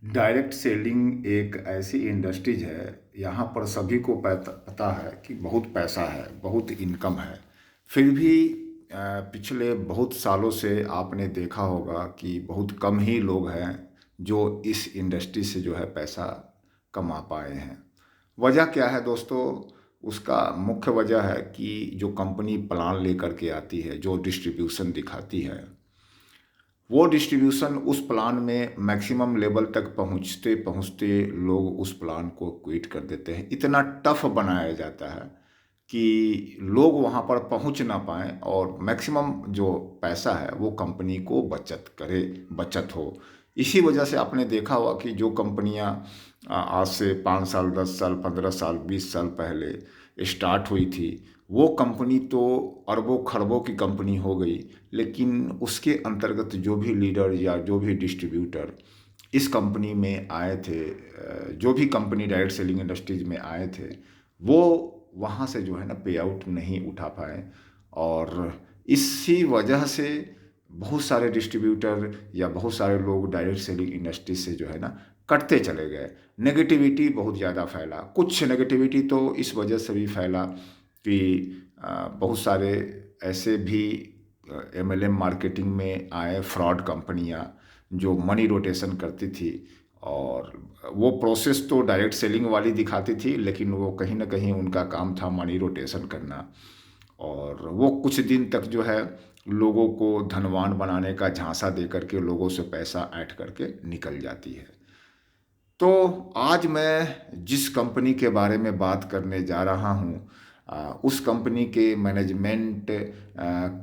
Direct selling एक ऐसी industries है। यहाँ पर सभी को पता है कि बहुत पैसा है, बहुत इनकम है। फिर भी पिछले बहुत सालों से आपने देखा होगा कि बहुत कम ही लोग हैं जो इस इंडस्ट्री से जो है पैसा कमा पाए हैं। वजह क्या है दोस्तों? उसका मुख्य वजह है कि जो कंपनी प्लान लेकर के आती है, जो डिस्ट्रीब्यूशन दिखाती है, वो डिस्ट्रीब्यूशन उस प्लान में मैक्सिमम लेवल तक पहुंचते पहुंचते लोग उस प्लान को क्विट कर देते हैं। इतना टफ बनाया जाता है कि लोग वहां पर पहुंच ना पाएं और मैक्सिमम जो पैसा है वो कंपनी को बचत हो। इसी वजह से आपने देखा होगा कि जो कंपनियां आज से 5 साल, 10 साल, 15 साल, 20 साल पहले स्टार्ट हुई थी, वो कंपनी तो अरबों खरबों की कंपनी हो गई। लेकिन उसके अंतर्गत जो भी लीडर या जो भी डिस्ट्रीब्यूटर इस कंपनी में आए थे, जो भी कंपनी डायरेक्ट सेलिंग इंडस्ट्रीज में आए थे, वो वहाँ से जो है ना पे आउट नहीं उठा पाए। और इसी वजह से बहुत सारे डिस्ट्रीब्यूटर या बहुत सारे लोग डायरेक्ट सेलिंग इंडस्ट्री से जो है ना कटते चले गए। नेगेटिविटी बहुत ज़्यादा फैला। कुछ नेगेटिविटी तो इस वजह से भी फैला कि बहुत सारे ऐसे भी एमएलएम मार्केटिंग में आए फ्रॉड कंपनियां जो मनी रोटेशन करती थी। और वो प्रोसेस तो डायरेक्ट सेलिंग वाली दिखाती थी, लेकिन वो कहीं ना कहीं उनका काम था मनी रोटेशन करना। और वो कुछ दिन तक जो है लोगों को धनवान बनाने का झांसा दे करके लोगों से पैसा ऐंठ करके निकल जाती है। तो आज मैं जिस कंपनी के बारे में बात करने जा रहा हूँ, उस कंपनी के मैनेजमेंट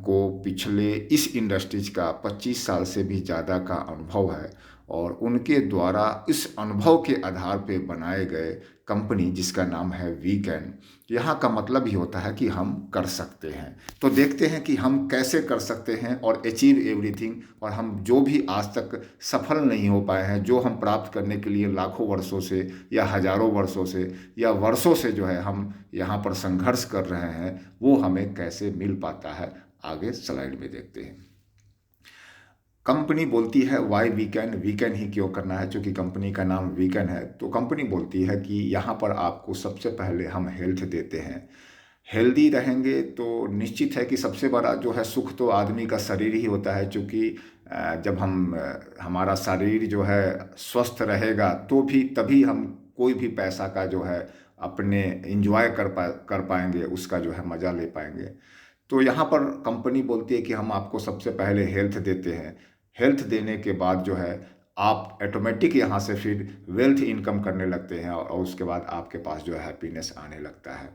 को पिछले इस इंडस्ट्रीज का 25 साल से भी ज़्यादा का अनुभव है। और उनके द्वारा इस अनुभव के आधार पे बनाए गए कंपनी जिसका नाम है वीकेंड। यहाँ का मतलब ही होता है कि हम कर सकते हैं। तो देखते हैं कि हम कैसे कर सकते हैं और अचीव एवरीथिंग। और हम जो भी आज तक सफल नहीं हो पाए हैं, जो हम प्राप्त करने के लिए लाखों वर्षों से या हजारों वर्षों से या वर्षों से जो है हम यहाँ पर संघर्ष कर रहे हैं, वो हमें कैसे मिल पाता है, आगे स्लाइड में देखते हैं। कंपनी बोलती है वाई वीकेंड, वीकेंड ही क्यों करना है? चूंकि कंपनी का नाम वीकेंड है, तो कंपनी बोलती है कि यहाँ पर आपको सबसे पहले हम हेल्थ देते हैं। हेल्दी रहेंगे तो निश्चित है कि सबसे बड़ा जो है सुख तो आदमी का शरीर ही होता है। चूँकि जब हमारा शरीर जो है स्वस्थ रहेगा तो भी तभी हम कोई भी पैसा का जो है अपने इंजॉय कर पाएंगे, उसका जो है मज़ा ले पाएंगे। तो यहाँ पर कंपनी बोलती है कि हम आपको सबसे पहले हेल्थ देते हैं। हेल्थ देने के बाद जो है आप ऑटोमेटिक यहाँ से फिर वेल्थ इनकम करने लगते हैं और उसके बाद आपके पास जो है हैप्पीनेस आने लगता है।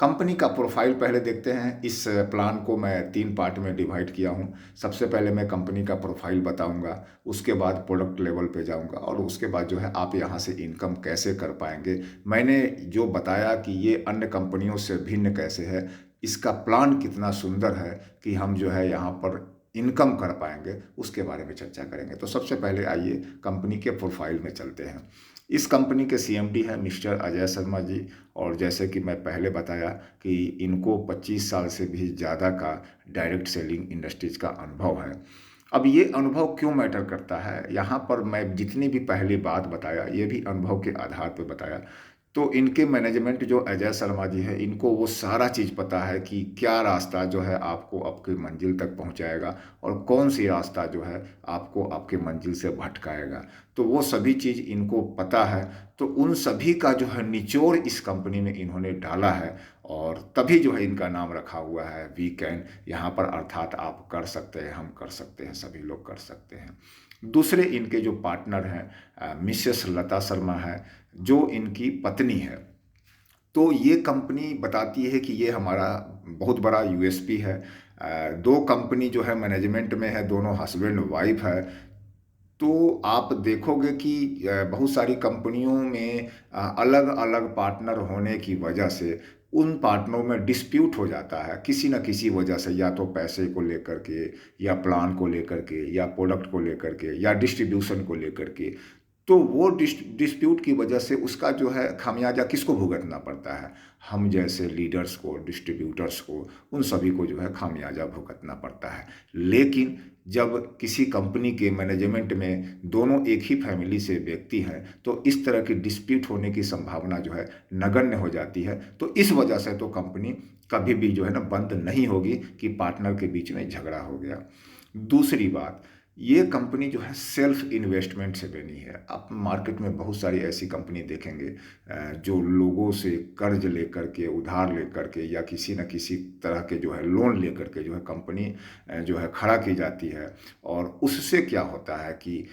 कंपनी का प्रोफाइल पहले देखते हैं। इस प्लान को मैं 3 पार्ट में डिवाइड किया हूँ। सबसे पहले मैं कंपनी का प्रोफाइल बताऊँगा, उसके बाद प्रोडक्ट लेवल पे जाऊँगा और उसके बाद जो है आप यहाँ से इनकम कैसे कर पाएंगे। मैंने जो बताया कि ये अन्य कंपनियों से भिन्न कैसे है, इसका प्लान कितना सुंदर है कि हम जो है यहाँ पर इनकम कर पाएंगे, उसके बारे में चर्चा करेंगे। तो सबसे पहले आइए कंपनी के प्रोफाइल में चलते हैं। इस कंपनी के सीएमडी हैं मिस्टर अजय शर्मा जी। और जैसे कि मैं पहले बताया कि इनको 25 साल से भी ज़्यादा का डायरेक्ट सेलिंग इंडस्ट्रीज का अनुभव है। अब ये अनुभव क्यों मैटर करता है, यहाँ पर मैं जितनी भी पहली बात बताया ये भी अनुभव के आधार पर बताया। तो इनके मैनेजमेंट जो अजय शर्मा जी है, इनको वो सारा चीज़ पता है कि क्या रास्ता जो है आपको आपकी मंजिल तक पहुंचाएगा और कौन सी रास्ता जो है आपको आपके मंजिल से भटकाएगा। तो वो सभी चीज़ इनको पता है। तो उन सभी का जो है निचोड़ इस कंपनी में इन्होंने डाला है और तभी जो है इनका नाम रखा हुआ है वीकेंड। यहाँ पर अर्थात आप कर सकते हैं, हम कर सकते हैं, सभी लोग कर सकते हैं। दूसरे इनके जो पार्टनर हैं मिसेस लता शर्मा है, जो इनकी पत्नी है। तो ये कंपनी बताती है कि ये हमारा बहुत बड़ा यूएसपी है। दो कंपनी जो है मैनेजमेंट में है, दोनों हस्बैंड वाइफ है। तो आप देखोगे कि बहुत सारी कंपनियों में अलग अलग पार्टनर होने की वजह से उन पार्टनरों में डिस्प्यूट हो जाता है किसी न किसी वजह से, या तो पैसे को लेकर के या प्लान को लेकर के या प्रोडक्ट को लेकर के या डिस्ट्रीब्यूशन को लेकर के। तो वो डिस्प्यूट की वजह से उसका जो है खामियाजा किसको भुगतना पड़ता है? हम जैसे लीडर्स को, डिस्ट्रीब्यूटर्स को, उन सभी को जो है खामियाजा भुगतना पड़ता है। लेकिन जब किसी कंपनी के मैनेजमेंट में दोनों एक ही फैमिली से व्यक्ति हैं, तो इस तरह की डिस्प्यूट होने की संभावना जो है नगण्य हो जाती है। तो इस वजह से तो कंपनी कभी भी जो है ना बंद नहीं होगी कि पार्टनर के बीच में झगड़ा हो गया। दूसरी बात, ये कंपनी जो है सेल्फ इन्वेस्टमेंट से बनी है। आप मार्केट में बहुत सारी ऐसी कंपनी देखेंगे जो लोगों से कर्ज लेकर के, उधार लेकर के, या किसी न किसी तरह के जो है लोन लेकर के जो है कंपनी जो है खड़ा की जाती है। और उससे क्या होता है कि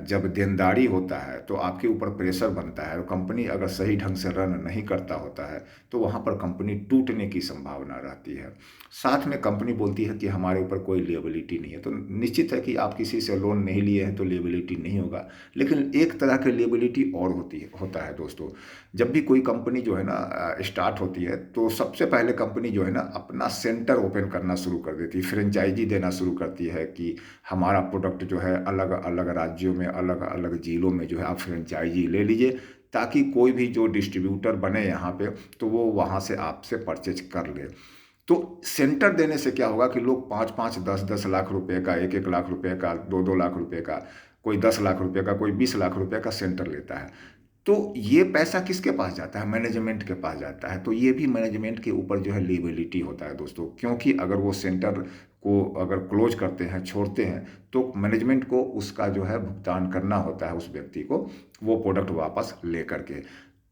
जब देनदारी होता है तो आपके ऊपर प्रेशर बनता है, और कंपनी अगर सही ढंग से रन नहीं करता होता है तो वहाँ पर कंपनी टूटने की संभावना रहती है। साथ में कंपनी बोलती है कि हमारे ऊपर कोई लिएबिलिटी नहीं है, तो निश्चित है कि आप किसी से लोन नहीं लिए हैं तो लिएबिलिटी नहीं होगा। लेकिन एक तरह की लिएबिलिटी और होता है दोस्तों। जब भी कोई कंपनी जो है ना स्टार्ट होती है, तो सबसे पहले कंपनी जो है ना अपना सेंटर ओपन करना शुरू कर देती है, फ्रेंचाइजी देना शुरू करती है कि हमारा प्रोडक्ट जो है अलग अलग राज्यों में, अलग अलग ज़िलों में जो है आप फ्रेंचाइजी ले लीजिए, ताकि कोई भी जो डिस्ट्रीब्यूटर बने यहाँ पे तो वो वहाँ से आपसे परचेज कर ले। तो सेंटर देने से क्या होगा कि लोग 5-5, 10-10 लाख रुपए का, 1-1 लाख रुपए का, 2-2 लाख रुपए का, कोई 10 लाख रुपए का, कोई 20 लाख रुपए का सेंटर लेता है। तो ये पैसा किसके पास जाता है? मैनेजमेंट के पास जाता है। तो ये भी मैनेजमेंट के ऊपर जो है लिएबिलिटी होता है दोस्तों, क्योंकि अगर वो सेंटर को अगर क्लोज करते हैं, छोड़ते हैं, तो मैनेजमेंट को उसका जो है भुगतान करना होता है उस व्यक्ति को, वो प्रोडक्ट वापस लेकर के।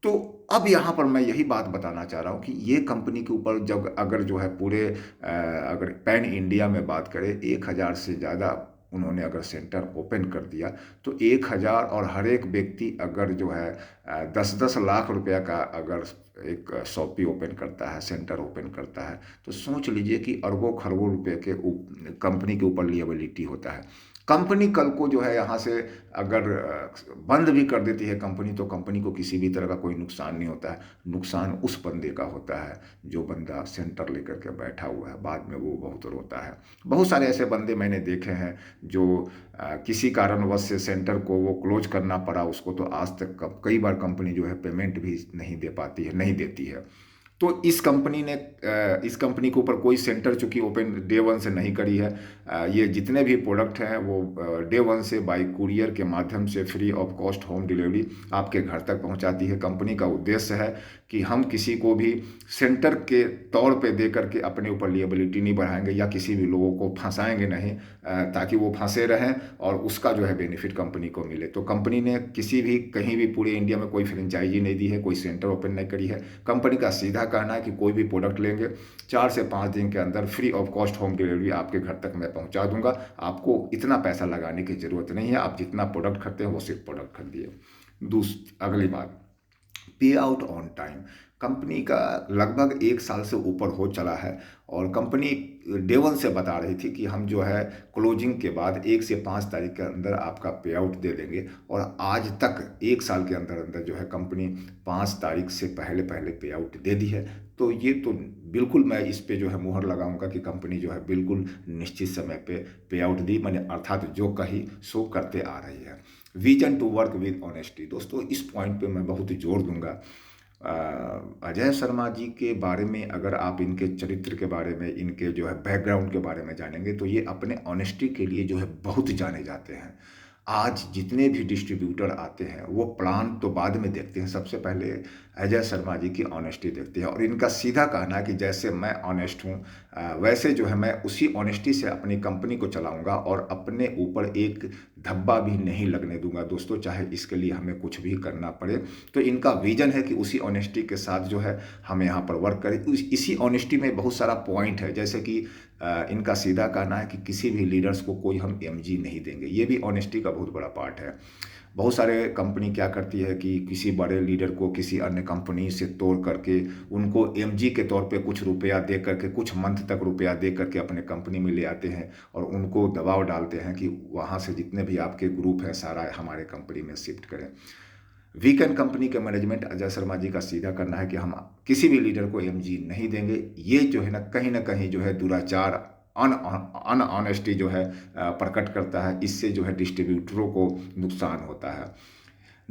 तो अब यहाँ पर मैं यही बात बताना चाह रहा हूँ कि ये कंपनी के ऊपर जब अगर जो है पूरे अगर पैन इंडिया में बात करें, 1000 से ज़्यादा उन्होंने अगर सेंटर ओपन कर दिया, तो 1000 और हर एक व्यक्ति अगर जो है 10-10 लाख रुपया का अगर एक शॉपी ओपन करता है, सेंटर ओपन करता है, तो सोच लीजिए कि अरबों खरबों रुपए के कंपनी के ऊपर लिएबिलिटी होता है। कंपनी कल को जो है यहाँ से अगर बंद भी कर देती है कंपनी, तो कंपनी को किसी भी तरह का कोई नुकसान नहीं होता है। नुकसान उस बंदे का होता है जो बंदा सेंटर लेकर के बैठा हुआ है, बाद में वो बहुत रोता है। बहुत सारे ऐसे बंदे मैंने देखे हैं जो किसी कारणवश से सेंटर को वो क्लोज करना पड़ा उसको, तो आज तक कई बार कंपनी जो है पेमेंट भी नहीं दे पाती है, नहीं देती है। तो इस कंपनी के ऊपर कोई सेंटर चूंकि ओपन डे वन से नहीं करी है, ये जितने भी प्रोडक्ट हैं वो डे वन से बाई कुरियर के माध्यम से free of cost home delivery आपके घर तक पहुंचाती है। कंपनी का उद्देश्य है कि हम किसी को भी सेंटर के तौर पे दे करके अपने ऊपर लिएबिलिटी नहीं बढ़ाएंगे, या किसी भी लोगों को फंसाएंगे नहीं, ताकि वो फंसे रहें और उसका जो है बेनिफिट कंपनी को मिले। तो कंपनी ने किसी भी कहीं भी पूरे इंडिया में कोई फ्रेंचाइजी नहीं दी है, कोई सेंटर ओपन नहीं करी है। कंपनी का सीधा कहना है कि कोई भी प्रोडक्ट लेंगे 4 से 5 दिन के अंदर free of cost home delivery आपके घर तक मैं पहुंचा दूंगा। आपको इतना पैसा लगाने की ज़रूरत नहीं है, आप जितना प्रोडक्ट खरीदते हैं वो सिर्फ प्रोडक्ट खरीदिए। अगली बात, पे आउट ऑन टाइम। कंपनी का लगभग 1 साल से ऊपर हो चला है, और कंपनी डे वन से बता रही थी कि हम जो है क्लोजिंग के बाद 1 से 5 तारीख के अंदर आपका पे आउट दे देंगे, और आज तक 1 साल के अंदर अंदर जो है कंपनी 5 तारीख से पहले पहले पे आउट दे दी है। तो ये तो बिल्कुल मैं इस पे जो है मुहर लगाऊंगा कि कंपनी जो है बिल्कुल निश्चित समय पे आउट दी, मैंने अर्थात जो कही सो करते आ रही है। Vision to work with honesty. दोस्तों इस पॉइंट पे मैं बहुत जोर दूंगा। अजय शर्मा जी के बारे में अगर आप इनके चरित्र के बारे में, इनके जो है बैकग्राउंड के बारे में जानेंगे, तो ये अपने ऑनेस्टी के लिए जो है बहुत जाने जाते हैं। आज जितने भी डिस्ट्रीब्यूटर आते हैं वो प्लान तो बाद में देखते हैं, सबसे पहले अजय शर्मा जी की ऑनेस्टी देखते हैं। और इनका सीधा कहना है कि जैसे मैं ऑनेस्ट हूँ, वैसे जो है मैं उसी ऑनेस्टी से अपनी कंपनी को चलाऊंगा, और अपने ऊपर एक धब्बा भी नहीं लगने दूंगा दोस्तों, चाहे इसके लिए हमें कुछ भी करना पड़े। तो इनका विजन है कि उसी ऑनेस्टी के साथ जो है हम यहाँ पर वर्क करें। इसी ऑनेस्टी में बहुत सारा पॉइंट है, जैसे कि इनका सीधा कहना है कि किसी भी लीडर्स को कोई हम एमजी नहीं देंगे। ये भी ऑनेस्टी का बहुत बड़ा पार्ट है। बहुत सारे कंपनी क्या करती है कि किसी बड़े लीडर को किसी अन्य कंपनी से तोड़ करके उनको एमजी के तौर पे कुछ रुपया दे करके, कुछ मंथ तक रुपया दे करके अपने कंपनी में ले आते हैं, और उनको दबाव डालते हैं कि वहाँ से जितने भी आपके ग्रुप हैं सारा हमारे कंपनी में शिफ्ट करें। वीकेंड कंपनी के मैनेजमेंट अजय शर्मा जी का सीधा करना है कि हम किसी भी लीडर को एमजी नहीं देंगे। ये जो है ना कहीं जो है दुराचार, अनऑनेस्टी जो है प्रकट करता है। इससे जो है डिस्ट्रीब्यूटरों को नुकसान होता है।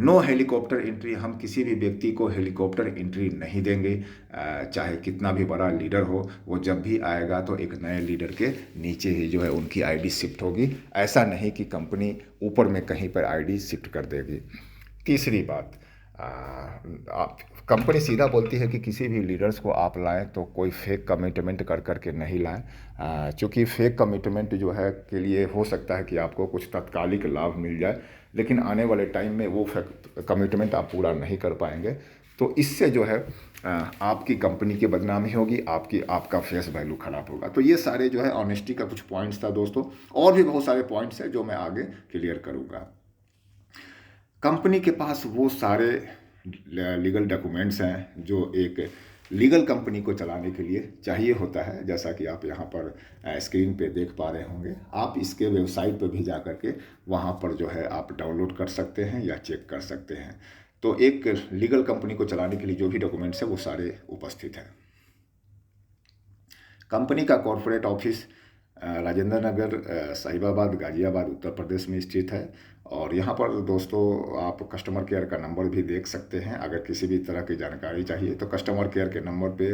नो हेलीकॉप्टर एंट्री, हम किसी भी व्यक्ति को हेलीकॉप्टर एंट्री नहीं देंगे। चाहे कितना भी बड़ा लीडर हो, वो जब भी आएगा तो एक नए लीडर के नीचे ही जो है उनकी आईडी शिफ्ट होगी। ऐसा नहीं कि कंपनी ऊपर में कहीं पर आईडी शिफ्ट कर देगी। तीसरी बात, आप कंपनी सीधा बोलती है कि किसी भी लीडर्स को आप लाएं तो कोई फेक कमिटमेंट कर कर के नहीं लाएं। क्योंकि फेक कमिटमेंट जो है के लिए हो सकता है कि आपको कुछ तात्कालिक लाभ मिल जाए, लेकिन आने वाले टाइम में वो फेक कमिटमेंट आप पूरा नहीं कर पाएंगे। तो इससे जो है आपकी कंपनी की बदनामी होगी, आपका फेस वैल्यू खराब होगा। तो ये सारे जो है ऑनेस्टी का कुछ पॉइंट्स था दोस्तों, और भी बहुत सारे पॉइंट्स हैं जो मैं आगे क्लियर करूँगा। कंपनी के पास वो सारे लीगल डॉक्यूमेंट्स हैं जो एक लीगल कंपनी को चलाने के लिए चाहिए होता है, जैसा कि आप यहाँ पर स्क्रीन पे देख पा रहे होंगे। आप इसके वेबसाइट पर भी जा कर के वहाँ पर जो है आप डाउनलोड कर सकते हैं या चेक कर सकते हैं। तो एक लीगल कंपनी को चलाने के लिए जो भी डॉक्यूमेंट्स हैं वो सारे उपस्थित हैं। कंपनी का कॉरपोरेट ऑफिस राजेंद्र नगर, साहिबाबाद, गाजियाबाद, उत्तर प्रदेश में स्थित है। और यहाँ पर दोस्तों आप कस्टमर केयर का नंबर भी देख सकते हैं। अगर किसी भी तरह की जानकारी चाहिए तो कस्टमर केयर के नंबर पे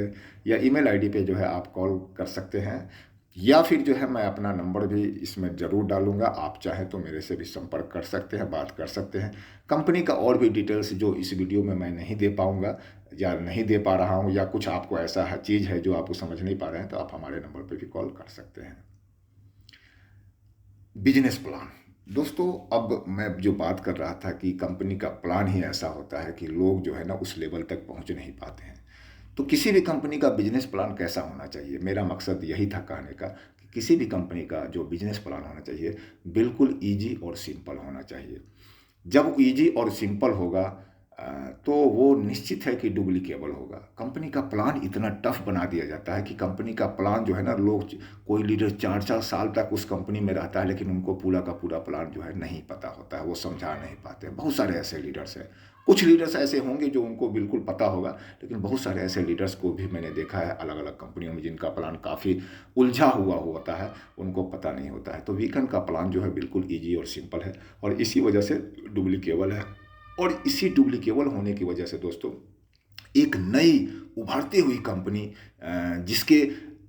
या ईमेल आईडी पे जो है आप कॉल कर सकते हैं, या फिर जो है मैं अपना नंबर भी इसमें ज़रूर डालूंगा। आप चाहें तो मेरे से भी संपर्क कर सकते हैं, बात कर सकते हैं। कंपनी का और भी डिटेल्स जो इस वीडियो में मैं नहीं दे पाऊँगा या नहीं दे पा रहा हूँ, या कुछ आपको ऐसा चीज़ है जो आपको समझ नहीं पा रहे हैं, तो आप हमारे नंबर पर भी कॉल कर सकते हैं। बिजनेस प्लान दोस्तों, अब मैं जो बात कर रहा था कि कंपनी का प्लान ही ऐसा होता है कि लोग जो है ना उस लेवल तक पहुंच नहीं पाते हैं। तो किसी भी कंपनी का बिजनेस प्लान कैसा होना चाहिए, मेरा मकसद यही था कहने का कि किसी भी कंपनी का जो बिजनेस प्लान होना चाहिए बिल्कुल ईजी और सिंपल होना चाहिए। जब ईजी और सिंपल होगा तो वो निश्चित है कि डुप्लीकेबल होगा। कंपनी का प्लान इतना टफ बना दिया जाता है कि कंपनी का प्लान जो है ना, लोग, कोई लीडर 4-4 साल तक उस कंपनी में रहता है लेकिन उनको पूरा का पूरा प्लान जो है नहीं पता होता है, वो समझा नहीं पाते। बहुत सारे ऐसे लीडर्स हैं। कुछ लीडर्स ऐसे होंगे जो उनको बिल्कुल पता होगा, लेकिन बहुत सारे ऐसे लीडर्स को भी मैंने देखा है अलग अलग कंपनियों में जिनका प्लान काफ़ी उलझा हुआ होता है, उनको पता नहीं होता है। तो वीकेंड का प्लान जो है बिल्कुल ईजी और सिंपल है, और इसी वजह से डुप्लीकेबल है। और इसी डुप्लीकेबल होने की वजह से दोस्तों एक नई उभरती हुई कंपनी, जिसके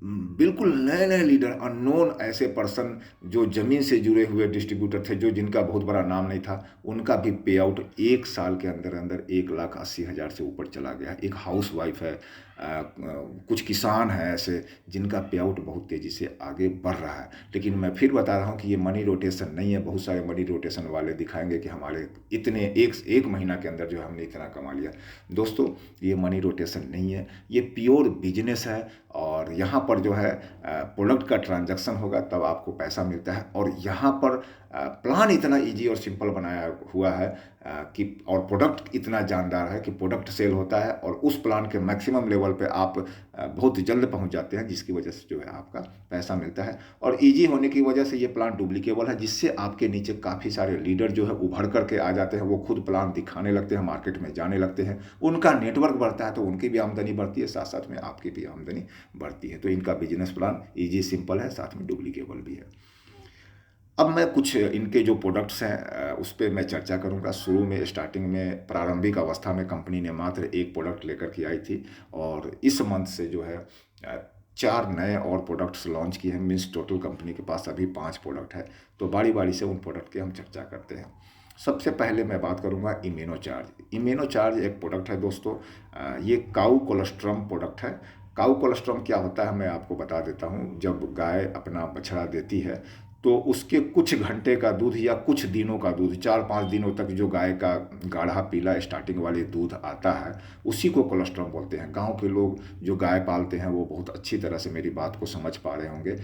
बिल्कुल नए नए लीडर, अननोन ऐसे पर्सन जो ज़मीन से जुड़े हुए डिस्ट्रीब्यूटर थे, जो जिनका बहुत बड़ा नाम नहीं था, उनका भी पे आउट 1 साल के अंदर अंदर 1,80,000 से ऊपर चला गया है। एक हाउस वाइफ है, कुछ किसान हैं ऐसे जिनका पे आउट बहुत तेज़ी से आगे बढ़ रहा है। लेकिन मैं फिर बता रहा हूँ कि ये मनी रोटेशन नहीं है। बहुत सारे मनी रोटेशन वाले दिखाएंगे कि हमारे इतने एक महीना के अंदर जो है हमने इतना कमा लिया। दोस्तों ये मनी रोटेशन नहीं है, ये प्योर बिजनेस है। और यहाँ पर जो है प्रोडक्ट का ट्रांजैक्शन होगा तब आपको पैसा मिलता है। और यहाँ पर प्लान इतना इजी और सिंपल बनाया हुआ है कि, और प्रोडक्ट इतना जानदार है कि प्रोडक्ट सेल होता है, और उस प्लान के मैक्सिमम लेवल पे आप बहुत जल्द पहुंच जाते हैं, जिसकी वजह से जो है आपका पैसा मिलता है। और इजी होने की वजह से ये प्लान डुप्लीकेबल है, जिससे आपके नीचे काफ़ी सारे लीडर जो है उभर करके आ जाते हैं। वो खुद प्लान दिखाने लगते हैं, मार्केट में जाने लगते हैं, उनका नेटवर्क बढ़ता है, तो उनकी भी आमदनी बढ़ती है, साथ साथ में आपकी भी आमदनी बढ़ती है। तो इनका बिजनेस प्लान ईजी सिंपल है, साथ में डुप्लीकेबल भी है। अब मैं कुछ इनके जो प्रोडक्ट्स हैं उस पर मैं चर्चा करूंगा। शुरू में, स्टार्टिंग में, प्रारंभिक अवस्था में कंपनी ने मात्र एक प्रोडक्ट लेकर के आई थी, और इस मंथ से जो है 4 नए और प्रोडक्ट्स लॉन्च किए हैं। मीन्स टोटल कंपनी के पास अभी 5 प्रोडक्ट है। तो बारी बारी से उन प्रोडक्ट की हम चर्चा करते हैं। सबसे पहले मैं बात करूंगा इम्यूनोचार्ज। इम्यूनोचार्ज एक प्रोडक्ट है दोस्तों, ये काऊ कोलोस्ट्रम प्रोडक्ट है। काऊ कोलोस्ट्रम क्या होता है मैं आपको बता देता हूँ। जब गाय अपना बछड़ा देती है तो उसके कुछ घंटे का दूध या कुछ दिनों का दूध, 4-5 दिनों तक जो गाय का गाढ़ा पीला स्टार्टिंग वाले दूध आता है, उसी को कोलेस्ट्रॉम बोलते हैं। गांव के लोग जो गाय पालते हैं वो बहुत अच्छी तरह से मेरी बात को समझ पा रहे होंगे।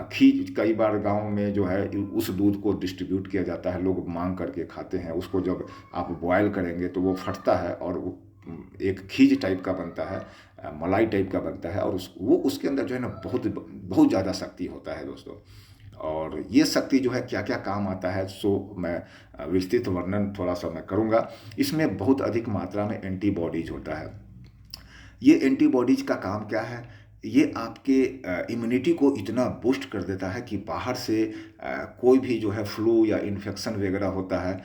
खींच, कई बार गांव में जो है उस दूध को डिस्ट्रीब्यूट किया जाता है, लोग मांग करके खाते हैं। उसको जब आप बॉयल करेंगे तो वो फटता है और एक खीज टाइप का बनता है, मलाई टाइप का बनता है, और वो उसके अंदर जो है ना बहुत बहुत ज़्यादा शक्ति होता है दोस्तों। और ये शक्ति जो है क्या क्या काम आता है, सो मैं विस्तृत वर्णन थोड़ा सा मैं करूँगा। इसमें बहुत अधिक मात्रा में एंटीबॉडीज होता है। ये एंटीबॉडीज का काम क्या है, ये आपके इम्यूनिटी को इतना बूस्ट कर देता है कि बाहर से कोई भी जो है फ्लू या इन्फेक्शन वगैरह होता है,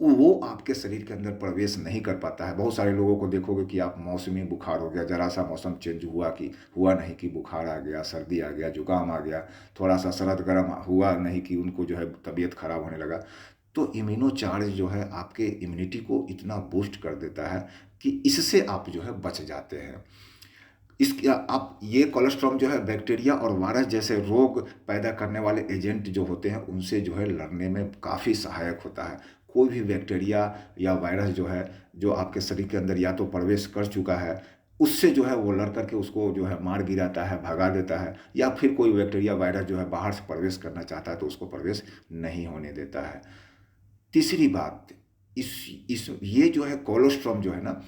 वो आपके शरीर के अंदर प्रवेश नहीं कर पाता है। बहुत सारे लोगों को देखोगे कि आप मौसमी बुखार हो गया, ज़रा सा मौसम चेंज हुआ नहीं कि बुखार आ गया, सर्दी आ गया, जुकाम आ गया, थोड़ा सा सरद गर्म हुआ नहीं कि उनको जो है तबीयत खराब होने लगा। तो इम्यूनो चार्ज जो है आपके इम्यूनिटी को इतना बूस्ट कर देता है कि इससे आप जो है बच जाते हैं। इसके आप ये कोलेस्ट्रॉम जो है बैक्टीरिया और वायरस जैसे रोग पैदा करने वाले एजेंट जो होते हैं उनसे जो है लड़ने में काफ़ी सहायक होता है। कोई भी बैक्टीरिया या वायरस जो है जो आपके शरीर के अंदर या तो प्रवेश कर चुका है, उससे जो है वो लड़ करके उसको जो है मार गिराता है, भगा देता है, या फिर कोई बैक्टीरिया वायरस जो है बाहर से प्रवेश करना चाहता है तो उसको प्रवेश नहीं होने देता है। तीसरी बात, इस ये जो है कोलोस्ट्रॉम जो है ना,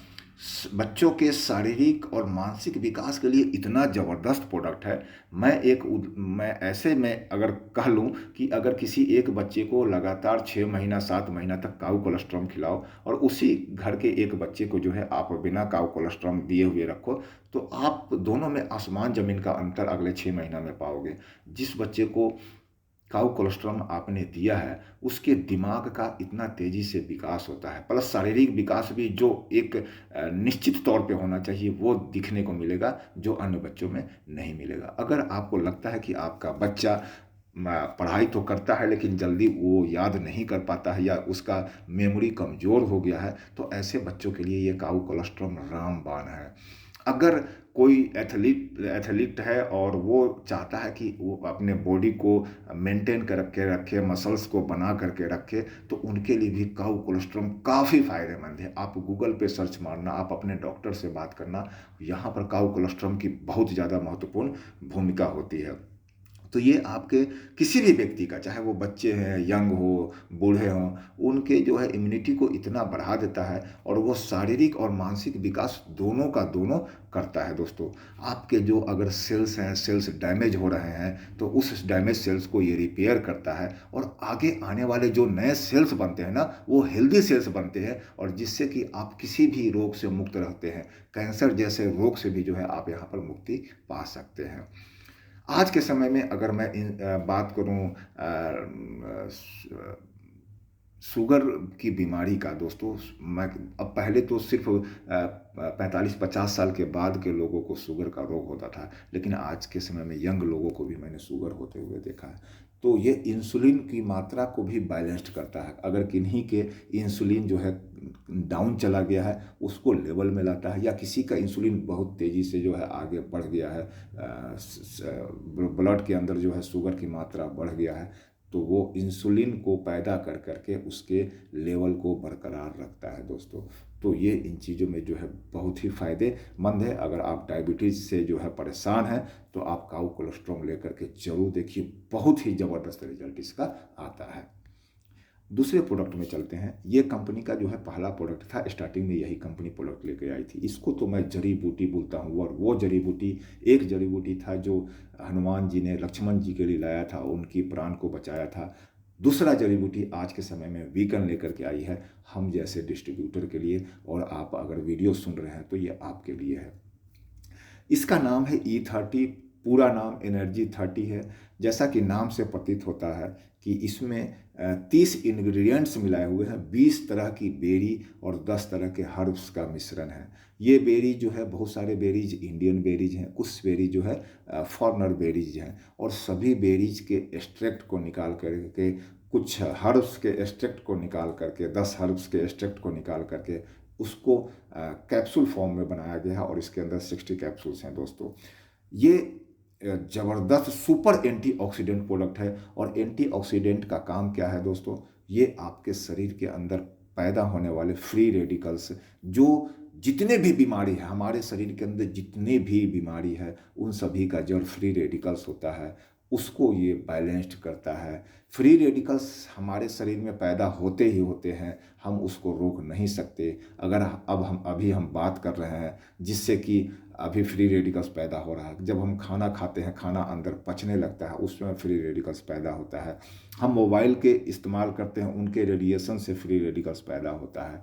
बच्चों के शारीरिक और मानसिक विकास के लिए इतना ज़बरदस्त प्रोडक्ट है। मैं ऐसे में अगर कह लूँ कि अगर किसी एक बच्चे को लगातार 6 महीना 7 महीना तक काऊ कोलोस्ट्रॉम खिलाओ और उसी घर के एक बच्चे को जो है आप बिना काऊ कोलोस्ट्रॉम दिए हुए रखो, तो आप दोनों में आसमान ज़मीन का अंतर अगले 6 महीना में पाओगे। जिस बच्चे को काऊ कोलेस्ट्रॉल आपने दिया है उसके दिमाग का इतना तेज़ी से विकास होता है, प्लस शारीरिक विकास भी जो एक निश्चित तौर पे होना चाहिए वो दिखने को मिलेगा, जो अन्य बच्चों में नहीं मिलेगा। अगर आपको लगता है कि आपका बच्चा पढ़ाई तो करता है लेकिन जल्दी वो याद नहीं कर पाता है या उसका मेमोरी कमज़ोर हो गया है, तो ऐसे बच्चों के लिए ये काऊ कोलेस्ट्रॉल रामबाण है। अगर कोई एथलीट है और वो चाहता है कि वो अपने बॉडी को मेंटेन करके रखे, मसल्स को बना करके रखे, तो उनके लिए भी काऊ कोलेस्ट्रॉल काफ़ी फ़ायदेमंद है। आप गूगल पे सर्च मारना, आप अपने डॉक्टर से बात करना, यहाँ पर काऊ कोलेस्ट्रॉल की बहुत ज़्यादा महत्वपूर्ण भूमिका होती है। तो ये आपके किसी भी व्यक्ति का, चाहे वो बच्चे हैं, यंग हो, बूढ़े हों, उनके जो है इम्यूनिटी को इतना बढ़ा देता है और वो शारीरिक और मानसिक विकास दोनों का दोनों करता है। दोस्तों, आपके जो अगर सेल्स हैं, सेल्स डैमेज हो रहे हैं, तो उस डैमेज सेल्स को ये रिपेयर करता है और आगे आने वाले जो नए सेल्स बनते हैं ना, वो हेल्दी सेल्स बनते हैं और जिससे कि आप किसी भी रोग से मुक्त रहते हैं। कैंसर जैसे रोग से भी जो है आप यहाँ पर मुक्ति पा सकते हैं। आज के समय में अगर मैं बात करूं शुगर की बीमारी का, दोस्तों, मैं अब पहले तो सिर्फ 45-50 साल के बाद के लोगों को शुगर का रोग होता था, लेकिन आज के समय में यंग लोगों को भी मैंने शुगर होते हुए देखा है। तो ये इंसुलिन की मात्रा को भी बैलेंस्ड करता है। अगर किन्हीं के इंसुलिन जो है डाउन चला गया है उसको लेवल में लाता है, या किसी का इंसुलिन बहुत तेज़ी से जो है आगे बढ़ गया है, ब्लड के अंदर जो है शुगर की मात्रा बढ़ गया है, तो वो इंसुलिन को पैदा कर करके उसके लेवल को बरकरार रखता है। दोस्तों, तो ये इन चीज़ों में जो है बहुत ही फ़ायदेमंद है। अगर आप डायबिटीज़ से जो है परेशान हैं तो आप काऊ कोलेस्ट्रॉल लेकर के ज़रूर देखिए, बहुत ही ज़बरदस्त रिजल्ट इसका आता है। दूसरे प्रोडक्ट में चलते हैं। ये कंपनी का जो है पहला प्रोडक्ट था, स्टार्टिंग में यही कंपनी प्रोडक्ट लेकर आई थी। इसको तो मैं जड़ी बूटी बोलता हूँ, और वो जड़ी बूटी एक जड़ी बूटी था जो हनुमान जी ने लक्ष्मण जी के लिए लाया था, उनकी प्राण को बचाया था। दूसरा जड़ी बूटी आज के समय में वीगन लेकर के आई है, हम जैसे डिस्ट्रीब्यूटर के लिए, और आप अगर वीडियो सुन रहे हैं तो ये आपके लिए है। इसका नाम है E30, पूरा नाम एनर्जी 30 है। जैसा कि नाम से प्रतीत होता है कि इसमें 30 इंग्रेडिएंट्स मिलाए हुए हैं, 20 तरह की बेरी और 10 तरह के हर्ब्स का मिश्रण है। ये बेरी जो है, बहुत सारे बेरीज इंडियन बेरीज हैं, कुछ बेरीज जो है फॉरेनर बेरीज हैं, और सभी बेरीज के एक्सट्रैक्ट को निकाल करके, कुछ हर्ब्स के एक्सट्रैक्ट को निकाल करके, 10 हर्ब्स के एक्सट्रैक्ट को निकाल करके उसको कैप्सूल फॉर्म में बनाया गया है, और इसके अंदर 60 कैप्सूल्स हैं। दोस्तों, ये ज़बरदस्त सुपर एंटीऑक्सीडेंट प्रोडक्ट है। और एंटीऑक्सीडेंट का काम क्या है दोस्तों? ये आपके शरीर के अंदर पैदा होने वाले फ्री रेडिकल्स, जो जितने भी बीमारी है हमारे शरीर के अंदर, जितने भी बीमारी है, उन सभी का जड़ फ्री रेडिकल्स होता है, उसको ये बैलेंस्ड करता है। फ्री रेडिकल्स हमारे शरीर में पैदा होते ही होते हैं, हम उसको रोक नहीं सकते। अगर अभी हम बात कर रहे हैं जिससे कि अभी फ्री रेडिकल्स पैदा हो रहा है, जब हम खाना खाते हैं, खाना अंदर पचने लगता है, उसमें फ्री रेडिकल्स पैदा होता है। हम मोबाइल के इस्तेमाल करते हैं, उनके रेडिएशन से फ्री रेडिकल्स पैदा होता है।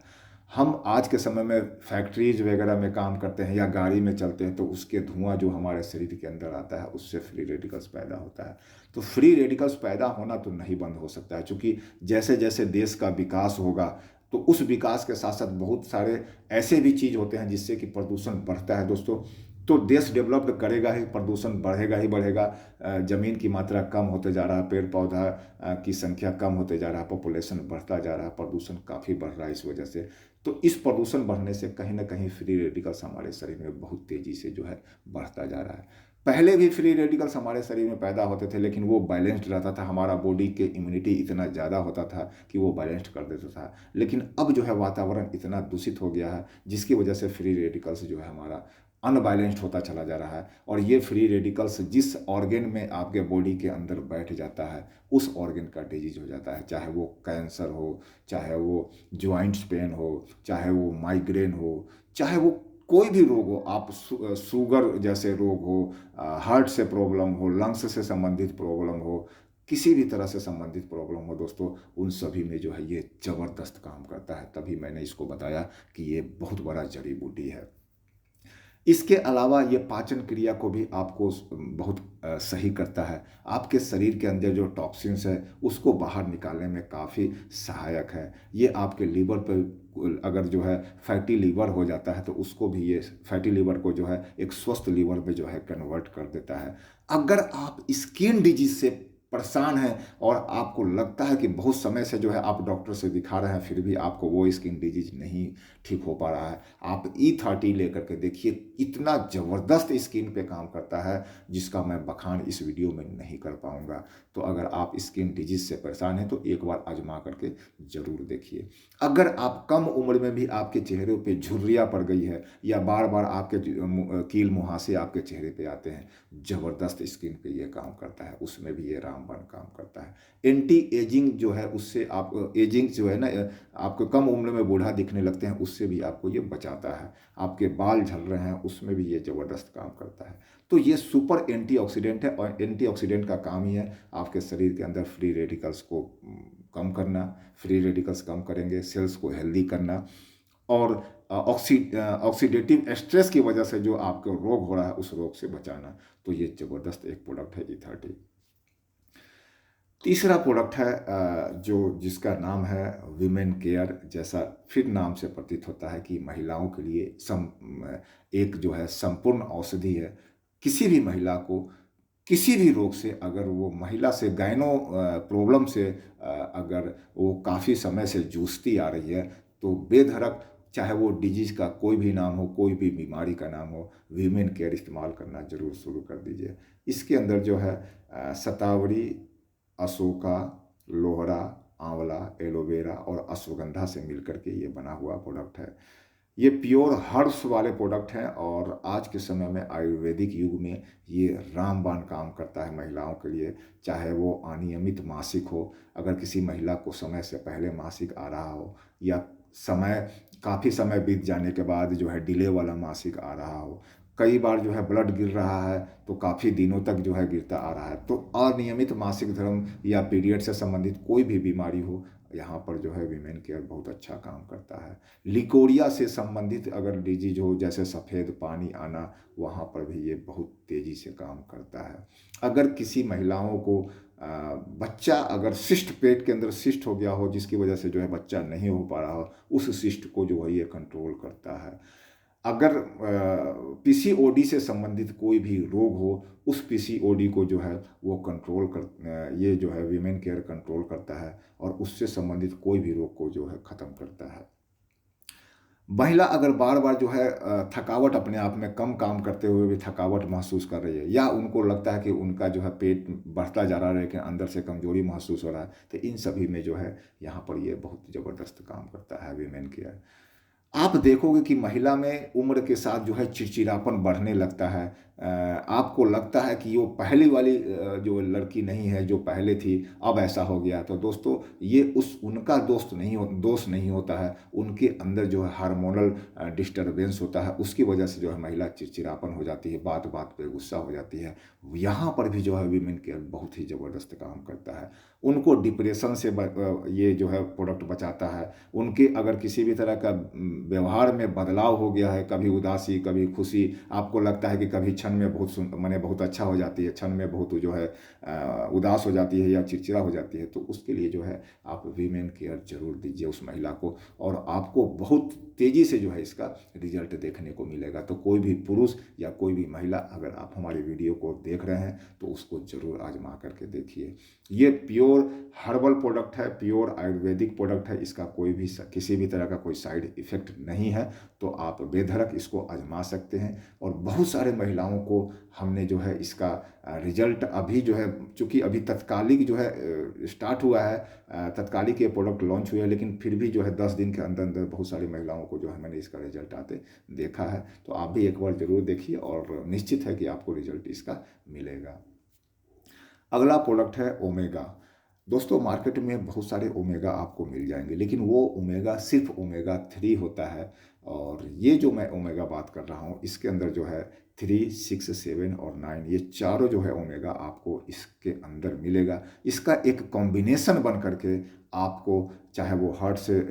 हम आज के समय में फैक्ट्रीज वगैरह में काम करते हैं या गाड़ी में चलते हैं, तो उसके धुआं जो हमारे शरीर के अंदर आता है, उससे फ्री रेडिकल्स पैदा होता है। तो फ्री रेडिकल्स पैदा होना तो नहीं बंद हो सकता है, क्योंकि जैसे जैसे देश का विकास होगा, तो उस विकास के साथ साथ बहुत सारे ऐसे भी चीज़ होते हैं जिससे कि प्रदूषण बढ़ता है दोस्तों। तो देश डेवलप्ड करेगा ही, प्रदूषण बढ़ेगा ही बढ़ेगा। जमीन की मात्रा कम होते जा रहा है, पेड़ पौधा की संख्या कम होते जा रहा है, पॉपुलेशन बढ़ता जा रहा है, प्रदूषण काफ़ी बढ़ रहा है इस वजह से। तो इस प्रदूषण बढ़ने से कहीं ना कहीं फ्री रेडिकल्स हमारे शरीर में बहुत तेज़ी से जो है बढ़ता जा रहा है। पहले भी फ्री रेडिकल्स हमारे शरीर में पैदा होते थे, लेकिन वो बैलेंस्ड रहता था, हमारा बॉडी के इम्यूनिटी इतना ज़्यादा होता था कि वो बैलेंस्ड कर देता था। लेकिन अब जो है वातावरण इतना दूषित हो गया है, जिसकी वजह से फ्री रेडिकल्स जो है हमारा अनबैलेंस्ड होता चला जा रहा है। और ये फ्री रेडिकल्स जिस ऑर्गन में आपके बॉडी के अंदर बैठ जाता है, उस ऑर्गन का डिजीज हो जाता है, चाहे वो कैंसर हो, चाहे वो ज्वाइंट्स पेन हो, चाहे वो माइग्रेन हो, चाहे वो कोई भी रोग हो, आप शुगर जैसे रोग हो, हार्ट से प्रॉब्लम हो, लंग्स से संबंधित प्रॉब्लम हो, किसी भी तरह से संबंधित प्रॉब्लम हो दोस्तों, उन सभी में जो है ये ज़बरदस्त काम करता है। तभी मैंने इसको बताया कि ये बहुत बड़ा जड़ी बूटी है। इसके अलावा ये पाचन क्रिया को भी आपको बहुत सही करता है। आपके शरीर के अंदर जो टॉक्सिन्स है उसको बाहर निकालने में काफ़ी सहायक है। ये आपके लीवर पर अगर जो है फैटी लीवर हो जाता है तो उसको भी ये फैटी लीवर को जो है एक स्वस्थ लीवर में जो है कन्वर्ट कर देता है। अगर आप स्किन डिजीज से परेशान हैं और आपको लगता है कि बहुत समय से जो है आप डॉक्टर से दिखा रहे हैं, फिर भी आपको वो स्किन डिजीज नहीं ठीक हो पा रहा है, आप E30 लेकर के देखिए, इतना ज़बरदस्त स्किन पे काम करता है जिसका मैं बखान इस वीडियो में नहीं कर पाऊँगा। तो अगर आप स्किन डिजीज से परेशान हैं तो एक बार आजमा करके ज़रूर देखिए। अगर आप कम उम्र में भी आपके चेहरे पे झुर्रियाँ पड़ गई है या बार बार आपके कील मुहासे आपके चेहरे पे आते हैं, ज़बरदस्त स्किन पे ये काम करता है, उसमें भी ये रामबाण काम करता है। एंटी एजिंग जो है उससे आप एजिंग जो है ना, आपको कम उम्र में बूढ़ा दिखने लगते हैं, उससे भी आपको ये बचाता है। आपके बाल झड़ रहे हैं उसमें भी ये ज़बरदस्त काम करता है। तो ये सुपर एंटीऑक्सीडेंट है और एंटीऑक्सीडेंट का काम ही है आपके शरीर के अंदर फ्री रेडिकल्स को कम करना। फ्री रेडिकल्स कम करेंगे, सेल्स को हेल्दी करना, और ऑक्सीडेटिव स्ट्रेस की वजह से जो आपको रोग हो रहा है उस रोग से बचाना। तो ये ज़बरदस्त एक प्रोडक्ट है E30। तीसरा प्रोडक्ट है जो जिसका नाम है वीमेन केयर। जैसा फिर नाम से प्रतीत होता है कि महिलाओं के लिए एक जो है संपूर्ण औषधि है। किसी भी महिला को किसी भी रोग से, अगर वो महिला से गायनो प्रॉब्लम से अगर वो काफ़ी समय से जूझती आ रही है, तो बेधड़क चाहे वो डिजीज़ का कोई भी नाम हो, कोई भी बीमारी का नाम हो, वीमेन केयर इस्तेमाल करना ज़रूर शुरू कर दीजिए। इसके अंदर जो है शतावरी, अशोका, लोहरा, आंवला, एलोवेरा और अश्वगंधा से मिलकर के ये बना हुआ प्रोडक्ट है। ये प्योर हर्ब्स वाले प्रोडक्ट हैं और आज के समय में आयुर्वेदिक युग में ये रामबाण काम करता है महिलाओं के लिए। चाहे वो अनियमित मासिक हो, अगर किसी महिला को समय से पहले मासिक आ रहा हो, या समय काफ़ी समय बीत जाने के बाद जो है डिले वाला मासिक आ रहा हो, कई बार जो है ब्लड गिर रहा है तो काफ़ी दिनों तक जो है गिरता आ रहा है, तो अनियमित मासिक धर्म या पीरियड से संबंधित कोई भी बीमारी हो, यहाँ पर जो है वीमेन केयर बहुत अच्छा काम करता है। लिकोरिया से संबंधित अगर डिजीज हो, जैसे सफ़ेद पानी आना, वहाँ पर भी ये बहुत तेज़ी से काम करता है। अगर किसी महिलाओं को बच्चा अगर सिस्ट, पेट के अंदर सिस्ट हो गया हो जिसकी वजह से जो है बच्चा नहीं हो पा रहा हो, उस सिस्ट को जो है ये कंट्रोल करता है। अगर पीसीओडी से संबंधित कोई भी रोग हो, उस पीसीओडी को जो है वो कंट्रोल कर, ये जो है वीमेन केयर कंट्रोल करता है और उससे संबंधित कोई भी रोग को जो है ख़त्म करता है। महिला अगर बार बार जो है थकावट, अपने आप में कम काम करते हुए भी थकावट महसूस कर रही है, या उनको लगता है कि उनका जो है पेट बढ़ता जा रहा है लेकिन अंदर से कमजोरी महसूस हो रहा है, तो इन सभी में जो है यहाँ पर ये बहुत ज़बरदस्त काम करता है वीमेन केयर। आप देखोगे कि महिला में उम्र के साथ जो है चिड़चिड़ापन बढ़ने लगता है। आपको लगता है कि वो पहली वाली जो लड़की नहीं है जो पहले थी, अब ऐसा हो गया। तो दोस्तों ये उनका दोष नहीं होता है, उनके अंदर जो है हार्मोनल डिस्टरबेंस होता है, उसकी वजह से जो है महिला चिड़चिड़ापन हो जाती है, बात बात पे गुस्सा हो जाती है। यहाँ पर भी जो है वीमेन केयर बहुत ही ज़बरदस्त काम करता है। उनको डिप्रेशन से ये जो है प्रोडक्ट बचाता है। उनके अगर किसी भी तरह का व्यवहार में बदलाव हो गया है, कभी उदासी कभी खुशी, आपको लगता है कि कभी क्षण में माने बहुत अच्छा हो जाती है, क्षण में बहुत जो है उदास हो जाती है या चिड़चिड़ा हो जाती है, तो उसके लिए जो है आप वीमेन केयर जरूर दीजिए उस महिला को, और आपको बहुत तेज़ी से जो है इसका रिजल्ट देखने को मिलेगा। तो कोई भी पुरुष या कोई भी महिला अगर आप हमारी वीडियो को देख रहे हैं तो उसको ज़रूर आजमा करके देखिए। ये प्योर हर्बल प्रोडक्ट है, प्योर आयुर्वेदिक प्रोडक्ट है, इसका कोई भी किसी भी तरह का कोई साइड इफ़ेक्ट नहीं है, तो आप बेधड़क इसको आजमा सकते हैं। और बहुत सारे महिलाओं को हमने जो है इसका रिजल्ट अभी जो है, चूँकि अभी तत्कालिक जो है स्टार्ट हुआ है, तत्कालिक ये प्रोडक्ट लॉन्च हुए हैं, लेकिन फिर भी जो है 10 दिन के अंदर अंदर बहुत सारी महिलाओं को जो है मैंने इसका रिजल्ट आते देखा है। तो आप भी एक बार ज़रूर देखिए और निश्चित है कि आपको रिजल्ट इसका मिलेगा। अगला प्रोडक्ट है ओमेगा। दोस्तों मार्केट में बहुत सारे ओमेगा आपको मिल जाएंगे, लेकिन वो ओमेगा सिर्फ ओमेगा 3 होता है, और ये जो मैं ओमेगा बात कर रहा हूँ इसके अंदर जो है 3, 6, 7 और 9 ये चारों जो है ओमेगा आपको इसके अंदर मिलेगा। इसका एक कॉम्बिनेशन बन करके आपको, चाहे वो हार्ट से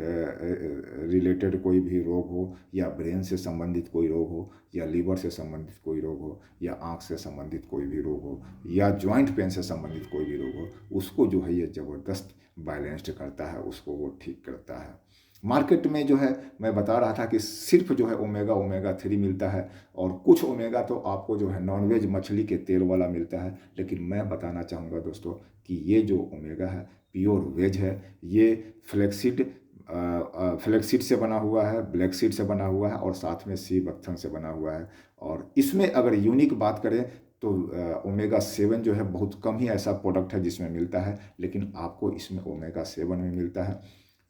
रिलेटेड कोई भी रोग हो, या ब्रेन से संबंधित कोई रोग हो, या लीवर से संबंधित कोई रोग हो, या आँख से संबंधित कोई भी रोग हो, या जॉइंट पेन से संबंधित कोई भी रोग हो, उसको जो है ये ज़बरदस्त बैलेंस्ड करता है, उसको वो ठीक करता है। मार्केट में जो है मैं बता रहा था कि सिर्फ जो है ओमेगा 3 मिलता है, और कुछ ओमेगा तो आपको जो है नॉनवेज मछली के तेल वाला मिलता है, लेकिन मैं बताना चाहूँगा दोस्तों कि ये जो ओमेगा है प्योर वेज है। ये फ्लैक्सीड से बना हुआ है, ब्लैक सीड से बना हुआ है, और साथ में सी बकथन से बना हुआ है। और इसमें अगर यूनिक बात करें तो ओमेगा 7 जो है बहुत कम ही ऐसा प्रोडक्ट है जिसमें मिलता है, लेकिन आपको इसमें ओमेगा 7 में मिलता है।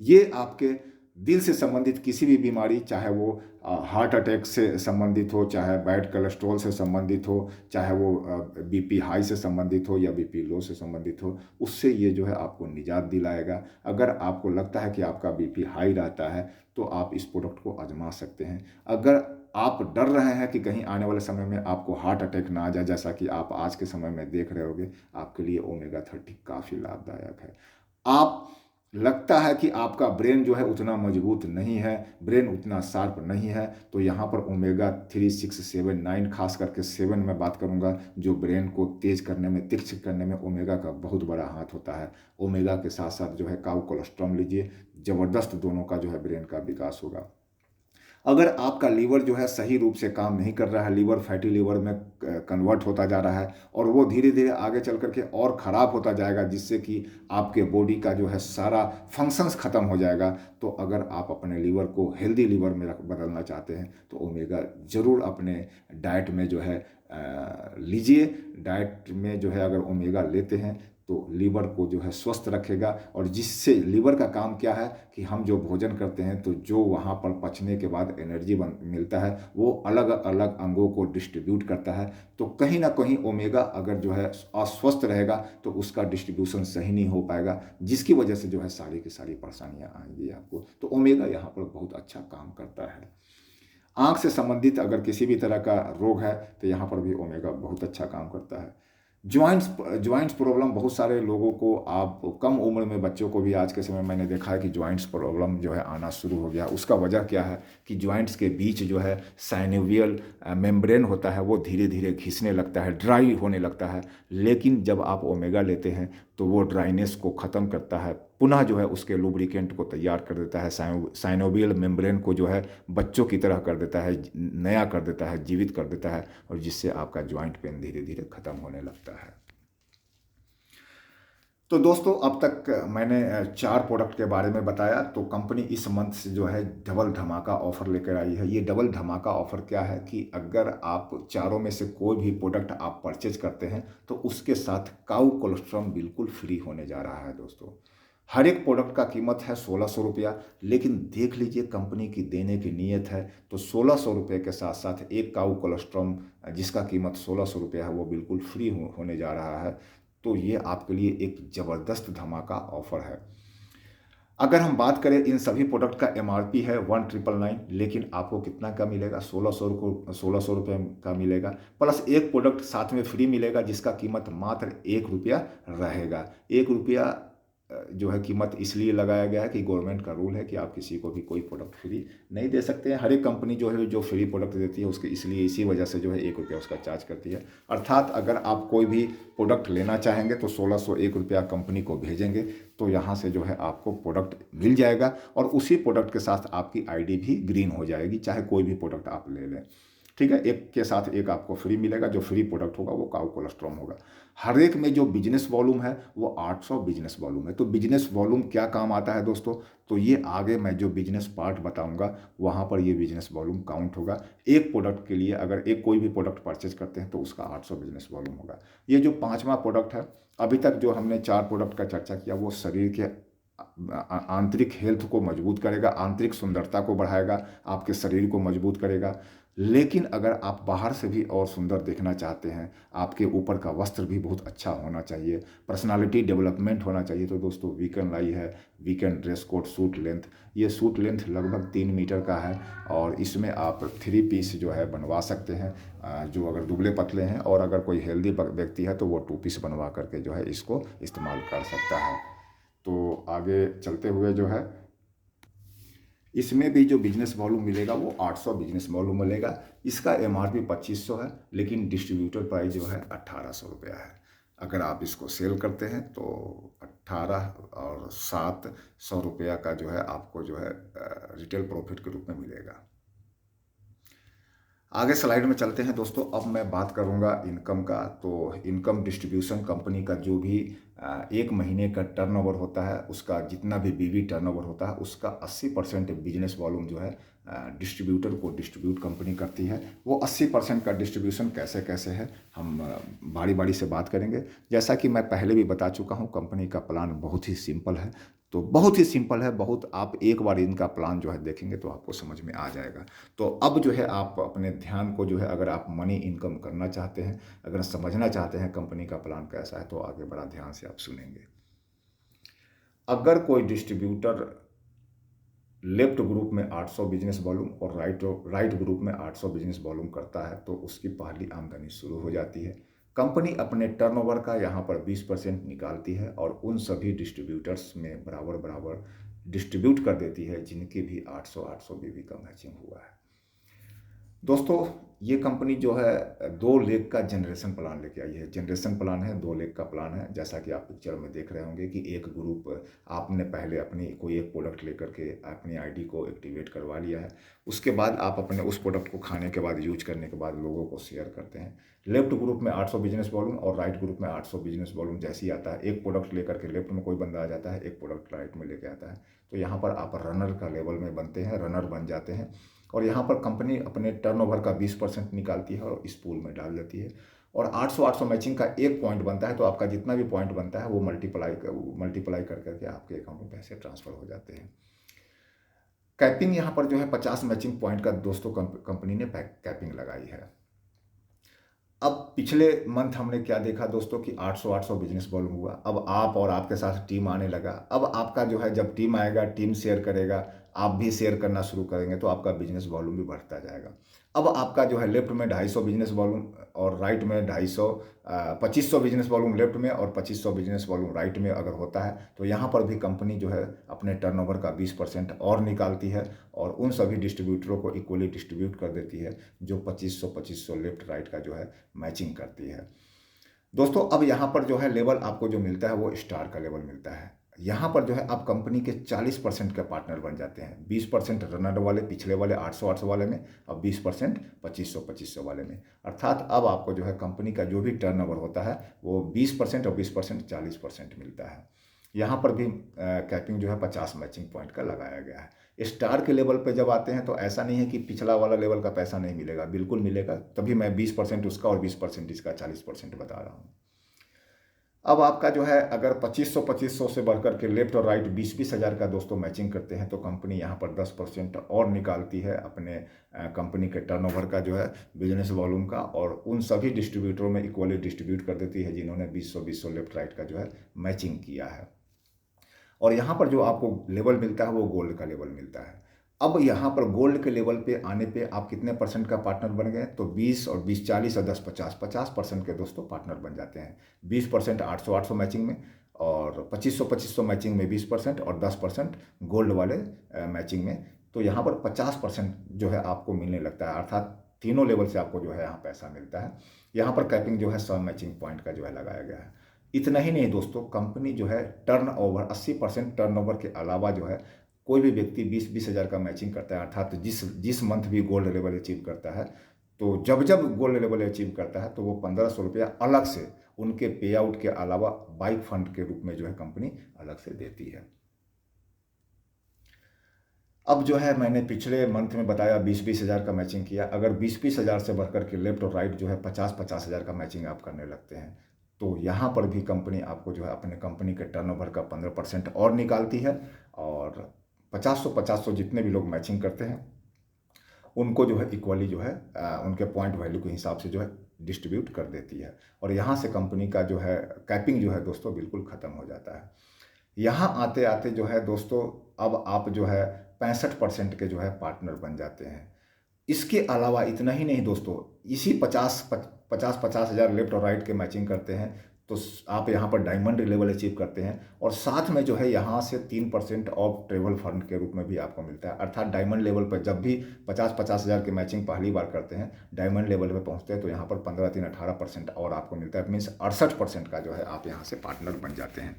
ये आपके दिल से संबंधित किसी भी बीमारी, चाहे वो हार्ट अटैक से संबंधित हो, चाहे बैड कोलेस्ट्रॉल से संबंधित हो, चाहे वो बीपी हाई से संबंधित हो या बीपी लो से संबंधित हो, उससे ये जो है आपको निजात दिलाएगा। अगर आपको लगता है कि आपका बीपी हाई रहता है तो आप इस प्रोडक्ट को आजमा सकते हैं। अगर आप डर रहे हैं कि कहीं आने वाले समय में आपको हार्ट अटैक ना आ जाए, जैसा कि आप आज के समय में देख रहे होंगे, आपके लिए ओमेगा 30 काफ़ी लाभदायक है। आप लगता है कि आपका ब्रेन जो है उतना मजबूत नहीं है, ब्रेन उतना शार्प नहीं है, तो यहाँ पर ओमेगा 3, 6, 7, 9, खास करके 7 में बात करूँगा, जो ब्रेन को तेज करने में, तीक्ष्ण करने में ओमेगा का बहुत बड़ा हाथ होता है। ओमेगा के साथ साथ जो है काउ कोलेस्ट्रॉल लीजिए, ज़बरदस्त दोनों का जो है ब्रेन का विकास होगा। अगर आपका लीवर जो है सही रूप से काम नहीं कर रहा है, लीवर फैटी लीवर में कन्वर्ट होता जा रहा है, और वो धीरे धीरे आगे चल करके और ख़राब होता जाएगा, जिससे कि आपके बॉडी का जो है सारा फंक्शंस ख़त्म हो जाएगा। तो अगर आप अपने लीवर को हेल्दी लीवर में बदलना चाहते हैं तो ओमेगा ज़रूर अपने डाइट में जो है लीजिए। डाइट में जो है अगर ओमेगा लेते हैं तो लीवर को जो है स्वस्थ रखेगा, और जिससे लीवर का काम क्या है कि हम जो भोजन करते हैं तो जो वहाँ पर पचने के बाद एनर्जी मिलता है वो अलग अलग अंगों को डिस्ट्रीब्यूट करता है। तो कहीं ना कहीं ओमेगा अगर जो है अस्वस्थ रहेगा तो उसका डिस्ट्रीब्यूशन सही नहीं हो पाएगा, जिसकी वजह से जो है सारी की सारी परेशानियाँ आएंगी आपको। तो ओमेगा यहाँ पर बहुत अच्छा काम करता है। आँख से संबंधित अगर किसी भी तरह का रोग है तो यहाँ पर भी ओमेगा बहुत अच्छा काम करता है। ज्वाइंट्स प्रॉब्लम बहुत सारे लोगों को, आप कम उम्र में बच्चों को भी आज के समय मैंने देखा है कि ज्वाइंट्स प्रॉब्लम जो है आना शुरू हो गया। उसका वजह क्या है कि ज्वाइंट्स के बीच जो है साइनोवियल मेम्ब्रेन होता है वो धीरे धीरे घिसने लगता है, ड्राई होने लगता है। लेकिन जब आप ओमेगा लेते हैं तो वो ड्राइनेस को ख़त्म करता है, पुनः जो है उसके लुब्रिकेंट को तैयार कर देता है, साइनोवियल मेम्ब्रेन को जो है बच्चों की तरह कर देता है, नया कर देता है, जीवित कर देता है, और जिससे आपका ज्वाइंट पेन धीरे धीरे ख़त्म होने लगता है। तो दोस्तों अब तक मैंने 4 प्रोडक्ट के बारे में बताया। तो कंपनी इस मंथ से जो है डबल धमाका ऑफ़र लेकर आई है। ये डबल धमाका ऑफ़र क्या है कि अगर आप चारों में से कोई भी प्रोडक्ट आप परचेज करते हैं तो उसके साथ काउ कोलेस्ट्रॉल बिल्कुल फ्री होने जा रहा है। दोस्तों हर एक प्रोडक्ट का कीमत है 1600 रुपया, लेकिन देख लीजिए कंपनी की देने की नीयत है तो 1600 रुपये के साथ साथ एक काउ कोलेस्ट्रॉल जिसका कीमत 1600 रुपया है वो बिल्कुल फ्री होने जा रहा है। तो ये आपके लिए एक ज़बरदस्त धमाका ऑफ़र है। अगर हम बात करें इन सभी प्रोडक्ट का MRP है 1999, लेकिन आपको कितना का मिलेगा, 1600 रुपये का मिलेगा, प्लस एक प्रोडक्ट साथ में फ्री मिलेगा जिसका कीमत मात्र 1 रुपया रहेगा। 1 रुपया जो है कीमत इसलिए लगाया गया है कि गवर्नमेंट का रूल है कि आप किसी को भी कोई प्रोडक्ट फ्री नहीं दे सकते हैं। हर एक कंपनी जो है जो फ्री प्रोडक्ट देती है उसके इसलिए इसी वजह से जो है 1 रुपया उसका चार्ज करती है। अर्थात अगर आप कोई भी प्रोडक्ट लेना चाहेंगे तो 1601 रुपया कंपनी को भेजेंगे तो यहाँ से जो है आपको प्रोडक्ट मिल जाएगा और उसी प्रोडक्ट के साथ आपकी आईडी भी ग्रीन हो जाएगी, चाहे कोई भी प्रोडक्ट आप ले लें। ठीक है, एक के साथ एक आपको फ्री मिलेगा। जो फ्री प्रोडक्ट होगा वो काउ कोलेस्ट्रॉम होगा। हर एक में जो बिजनेस वॉल्यूम है वो 800 बिजनेस वॉल्यूम है। तो बिजनेस वॉल्यूम क्या काम आता है दोस्तों, तो ये आगे मैं जो बिजनेस पार्ट बताऊंगा वहाँ पर ये बिजनेस वॉल्यूम काउंट होगा। एक प्रोडक्ट के लिए अगर एक कोई भी प्रोडक्ट परचेज करते हैं तो उसका 800 बिजनेस वॉल्यूम होगा। ये जो 5वां प्रोडक्ट है, अभी तक जो हमने 4 प्रोडक्ट का चर्चा किया वो शरीर के आंतरिक हेल्थ को मजबूत करेगा, आंतरिक सुंदरता को बढ़ाएगा, आपके शरीर को मजबूत करेगा। लेकिन अगर आप बाहर से भी और सुंदर देखना चाहते हैं, आपके ऊपर का वस्त्र भी बहुत अच्छा होना चाहिए, पर्सनालिटी डेवलपमेंट होना चाहिए, तो दोस्तों वीकेंड लाई है, weekend dress code suit length. ये सूट लेंथ लगभग 3 मीटर का है और इसमें आप 3 पीस जो है बनवा सकते हैं, जो अगर दुबले पतले हैं, और अगर कोई हेल्दी व्यक्ति है तो वो 2 पीस बनवा करके जो है इसको इस्तेमाल कर सकता है। तो आगे चलते हुए जो है इसमें भी जो बिजनेस वॉल्यूम मिलेगा वो 800 बिजनेस वॉल्यूम मिलेगा। इसका एमआरपी 2500 है, लेकिन डिस्ट्रीब्यूटर प्राइस जो है 1800 रुपया है। अगर आप इसको सेल करते हैं तो 18 और 700 रुपया का जो है आपको जो है रिटेल प्रॉफिट के रूप में मिलेगा। आगे स्लाइड में चलते हैं दोस्तों। अब मैं बात करूंगा इनकम का। तो इनकम डिस्ट्रीब्यूशन कंपनी का जो भी 1 महीने का टर्नओवर होता है, उसका जितना भी बीवी टर्नओवर होता है उसका 80% बिजनेस वॉल्यूम जो है डिस्ट्रीब्यूटर को डिस्ट्रीब्यूट कंपनी करती है। वो 80% का डिस्ट्रीब्यूशन कैसे कैसे है हम बारी बारी से बात करेंगे। जैसा कि मैं पहले भी बता चुका हूँ, कंपनी का प्लान बहुत ही सिंपल है। तो बहुत ही सिंपल है, बहुत आप एक बार इनका प्लान जो है देखेंगे तो आपको समझ में आ जाएगा। तो अब जो है आप अपने ध्यान को जो है, अगर आप मनी इनकम करना चाहते हैं, अगर समझना चाहते हैं कंपनी का प्लान कैसा है, तो आगे बड़ा ध्यान से आप सुनेंगे। अगर कोई डिस्ट्रीब्यूटर लेफ्ट ग्रुप में 800 बिजनेस वॉल्यूम और राइट ग्रुप में 800 बिजनेस वॉल्यूम करता है तो उसकी पहली आमदनी शुरू हो जाती है। कंपनी अपने टर्नओवर का यहाँ पर 20% निकालती है और उन सभी डिस्ट्रीब्यूटर्स में बराबर बराबर डिस्ट्रीब्यूट कर देती है जिनकी भी 800 बीवी का मैचिंग हुआ है। दोस्तों ये कंपनी जो है 2 लेग का जनरेशन प्लान लेके आई है। जनरेशन प्लान है, 2 लेग का प्लान है। जैसा कि आप पिक्चर में देख रहे होंगे कि एक ग्रुप आपने पहले अपनी कोई एक प्रोडक्ट लेकर के अपनी आईडी को एक्टिवेट करवा लिया है। उसके बाद आप अपने उस प्रोडक्ट को खाने के बाद, यूज करने के बाद लोगों को शेयर करते हैं। लेफ्ट ग्रुप में 800 बिजनेस वॉल्यूम और राइट ग्रुप में 800 बिजनेस वॉल्यूम जैसे ही आता है, एक प्रोडक्ट लेकर के लेफ्ट में कोई बंदा आ जाता है, एक प्रोडक्ट राइट में लेके आता है, तो यहाँ पर आप रनर का लेवल में बनते हैं, रनर बन जाते हैं। और यहाँ पर कंपनी अपने टर्नओवर का 20% निकालती है और इस पूल में डाल देती है। और 800 मैचिंग का 1 पॉइंट बनता है, तो आपका जितना भी पॉइंट बनता है वो मल्टीप्लाई कर करके आपके अकाउंट में पैसे ट्रांसफर हो जाते हैं। कैपिंग यहाँ पर जो है 50 मैचिंग पॉइंट का दोस्तों कंपनी ने कैपिंग लगाई है। अब पिछले मंथ हमने क्या देखा दोस्तों कि 800 बिजनेस वॉल्यूम हुआ। अब आप और आपके साथ टीम आने लगा। अब आपका जो है जब टीम आएगा, टीम शेयर करेगा, आप भी शेयर करना शुरू करेंगे तो आपका बिजनेस वॉल्यूम भी बढ़ता जाएगा। अब आपका जो है लेफ्ट में 250 बिजनेस वॉल्यूम और राइट में 2500 बिजनेस वॉल्यूम लेफ्ट में और 2500 बिजनेस वॉल्यूम राइट में अगर होता है तो यहाँ पर भी कंपनी जो है अपने टर्नओवर का 20% और निकालती है और उन सभी डिस्ट्रीब्यूटरों को इक्वली डिस्ट्रीब्यूट कर देती है जो 2500 लेफ्ट राइट का जो है मैचिंग करती है। दोस्तों अब यहाँ पर जो है लेवल आपको जो मिलता है वो स्टार का लेवल मिलता है। यहाँ पर जो है आप कंपनी के 40% के पार्टनर बन जाते हैं। 20% रनर वाले, पिछले वाले 800 वाले में, और 20% 2500 वाले में। अर्थात अब आपको जो है कंपनी का जो भी टर्नओवर होता है वो 20% और 20% 40% मिलता है। यहाँ पर भी कैपिंग जो है 50 मैचिंग पॉइंट का लगाया गया है। स्टार के लेवल पे जब आते हैं तो ऐसा नहीं है कि पिछला वाला लेवल का पैसा नहीं मिलेगा, बिल्कुल मिलेगा। तभी मैं 20% उसका और 20% इसका 40% बता रहा हूँ। अब आपका जो है अगर 2500 से बढ़कर के लेफ्ट और राइट 20 हज़ार का दोस्तों मैचिंग करते हैं तो कंपनी यहाँ पर 10% और निकालती है अपने कंपनी के टर्नओवर का जो है बिजनेस वॉल्यूम का, और उन सभी डिस्ट्रीब्यूटरों में इक्वली डिस्ट्रीब्यूट कर देती है जिन्होंने 2000 लेफ्ट राइट का जो है मैचिंग किया है। और यहाँ पर जो आपको लेवल मिलता है वो गोल्ड का लेवल मिलता है। अब यहाँ पर गोल्ड के लेवल पे आने पे आप कितने परसेंट का पार्टनर बन गए, तो 20 और 20 40 और 10 50 50% के दोस्तों पार्टनर बन जाते हैं। 20% 800 मैचिंग में, और 2500 मैचिंग में 20% और 10% गोल्ड वाले मैचिंग में। तो यहाँ पर 50% जो है आपको मिलने लगता है, अर्थात तीनों लेवल से आपको जो है यहाँ पैसा मिलता है। यहाँ पर कैपिंग जो है 100 मैचिंग पॉइंट का जो है लगाया गया है। इतना ही नहीं दोस्तों, कंपनी जो है टर्नओवर 80% टर्नओवर के अलावा जो है कोई भी व्यक्ति 20-20 हज़ार का मैचिंग करता है, अर्थात जिस मंथ भी गोल्ड लेवल अचीव करता है, तो जब जब गोल्ड लेवल अचीव करता है तो वो 1500 रुपया अलग से उनके पे आउट के अलावा बाइक फंड के रूप में जो है कंपनी अलग से देती है। अब जो है मैंने पिछले मंथ में बताया 20-20 हज़ार का मैचिंग किया। अगर 20-20 हज़ार से बढ़कर के लेफ्ट और राइट जो है 50-50 हज़ार का मैचिंग आप करने लगते हैं, तो यहाँ पर भी कंपनी आपको जो है अपने कंपनी के टर्नओवर का 15% और निकालती है, और 500 जितने भी लोग मैचिंग करते हैं उनको जो है इक्वली जो है उनके पॉइंट वैल्यू के हिसाब से जो है डिस्ट्रीब्यूट कर देती है। और यहाँ से कंपनी का जो है कैपिंग जो है दोस्तों बिल्कुल ख़त्म हो जाता है। यहाँ आते आते जो है दोस्तों अब आप जो है 65% के जो है पार्टनर बन जाते हैं। इसके अलावा इतना ही नहीं दोस्तों, इसी 50 हज़ार लेफ्ट और राइट के मैचिंग करते हैं तो आप यहाँ पर डायमंड लेवल अचीव करते हैं, और साथ में जो है यहाँ से 3% ऑफ ट्रेवल फंड के रूप में भी आपको मिलता है। अर्थात डायमंड लेवल पर जब भी 50 हज़ार की मैचिंग पहली बार करते हैं, डायमंड लेवल पर पहुँचते हैं, तो यहाँ पर 15-3-18% और आपको मिलता है। मीन्स 68% का जो है आप यहाँ से पार्टनर बन जाते हैं।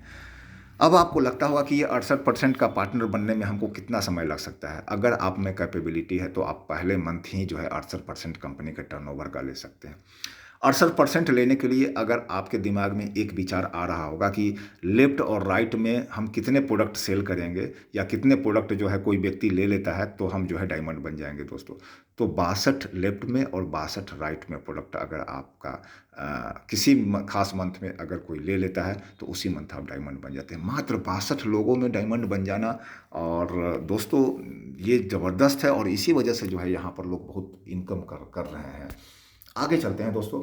अब आपको लगता होगा कि ये 68% का पार्टनर बनने में हमको कितना समय लग सकता है। अगर आप में कैपेबिलिटी है तो आप पहले मंथ ही जो है 68% कंपनी के टर्नओवर का ले सकते हैं। 68% लेने के लिए अगर आपके दिमाग में एक विचार आ रहा होगा कि लेफ्ट और राइट में हम कितने प्रोडक्ट सेल करेंगे या कितने प्रोडक्ट जो है कोई व्यक्ति ले लेता है तो हम जो है डायमंड बन जाएंगे दोस्तों, तो 62 लेफ्ट में और 62 राइट में प्रोडक्ट अगर आपका किसी खास मंथ में अगर कोई ले लेता है तो उसी मंथ आप डायमंड बन जाते हैं। मात्र 62 लोगों में डायमंड बन जाना, और दोस्तों ये ज़बरदस्त है, और इसी वजह से जो है यहाँ पर लोग बहुत इनकम कर रहे हैं। आगे चलते हैं दोस्तों।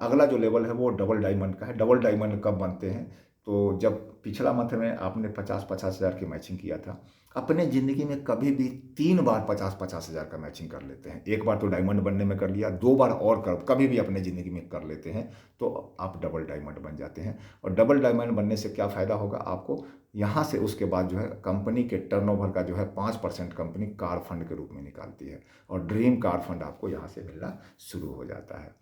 अगला जो लेवल है वो डबल डायमंड का है। डबल डायमंड कब बनते हैं, तो जब पिछला मंथ में आपने 50-50 हज़ार की मैचिंग किया था, अपने ज़िंदगी में कभी भी 3 बार 50-50 हज़ार का मैचिंग कर लेते हैं। एक बार तो डायमंड बनने में कर लिया, 2 बार और कभी भी अपने ज़िंदगी में कर लेते हैं तो आप डबल डायमंड बन जाते हैं। और डबल डायमंड बनने से क्या फ़ायदा होगा आपको, यहाँ से उसके बाद जो है कंपनी के टर्नओवर का जो है 5% कंपनी कार फंड के रूप में निकालती है, और ड्रीम कार फंड आपको यहाँ से मिलना शुरू हो जाता है।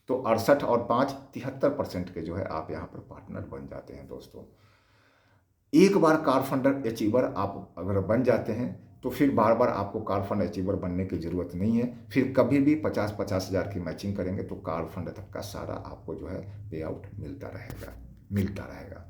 तो 68 और 5 73% के जो है आप यहाँ पर पार्टनर बन जाते हैं दोस्तों। एक बार कार फंड अचीवर आप अगर बन जाते हैं तो फिर बार बार आपको कार फंड अचीवर बनने की ज़रूरत नहीं है। फिर कभी भी 50-50 हज़ार की मैचिंग करेंगे तो कार फंड तक का सारा आपको जो है पे आउट मिलता रहेगा।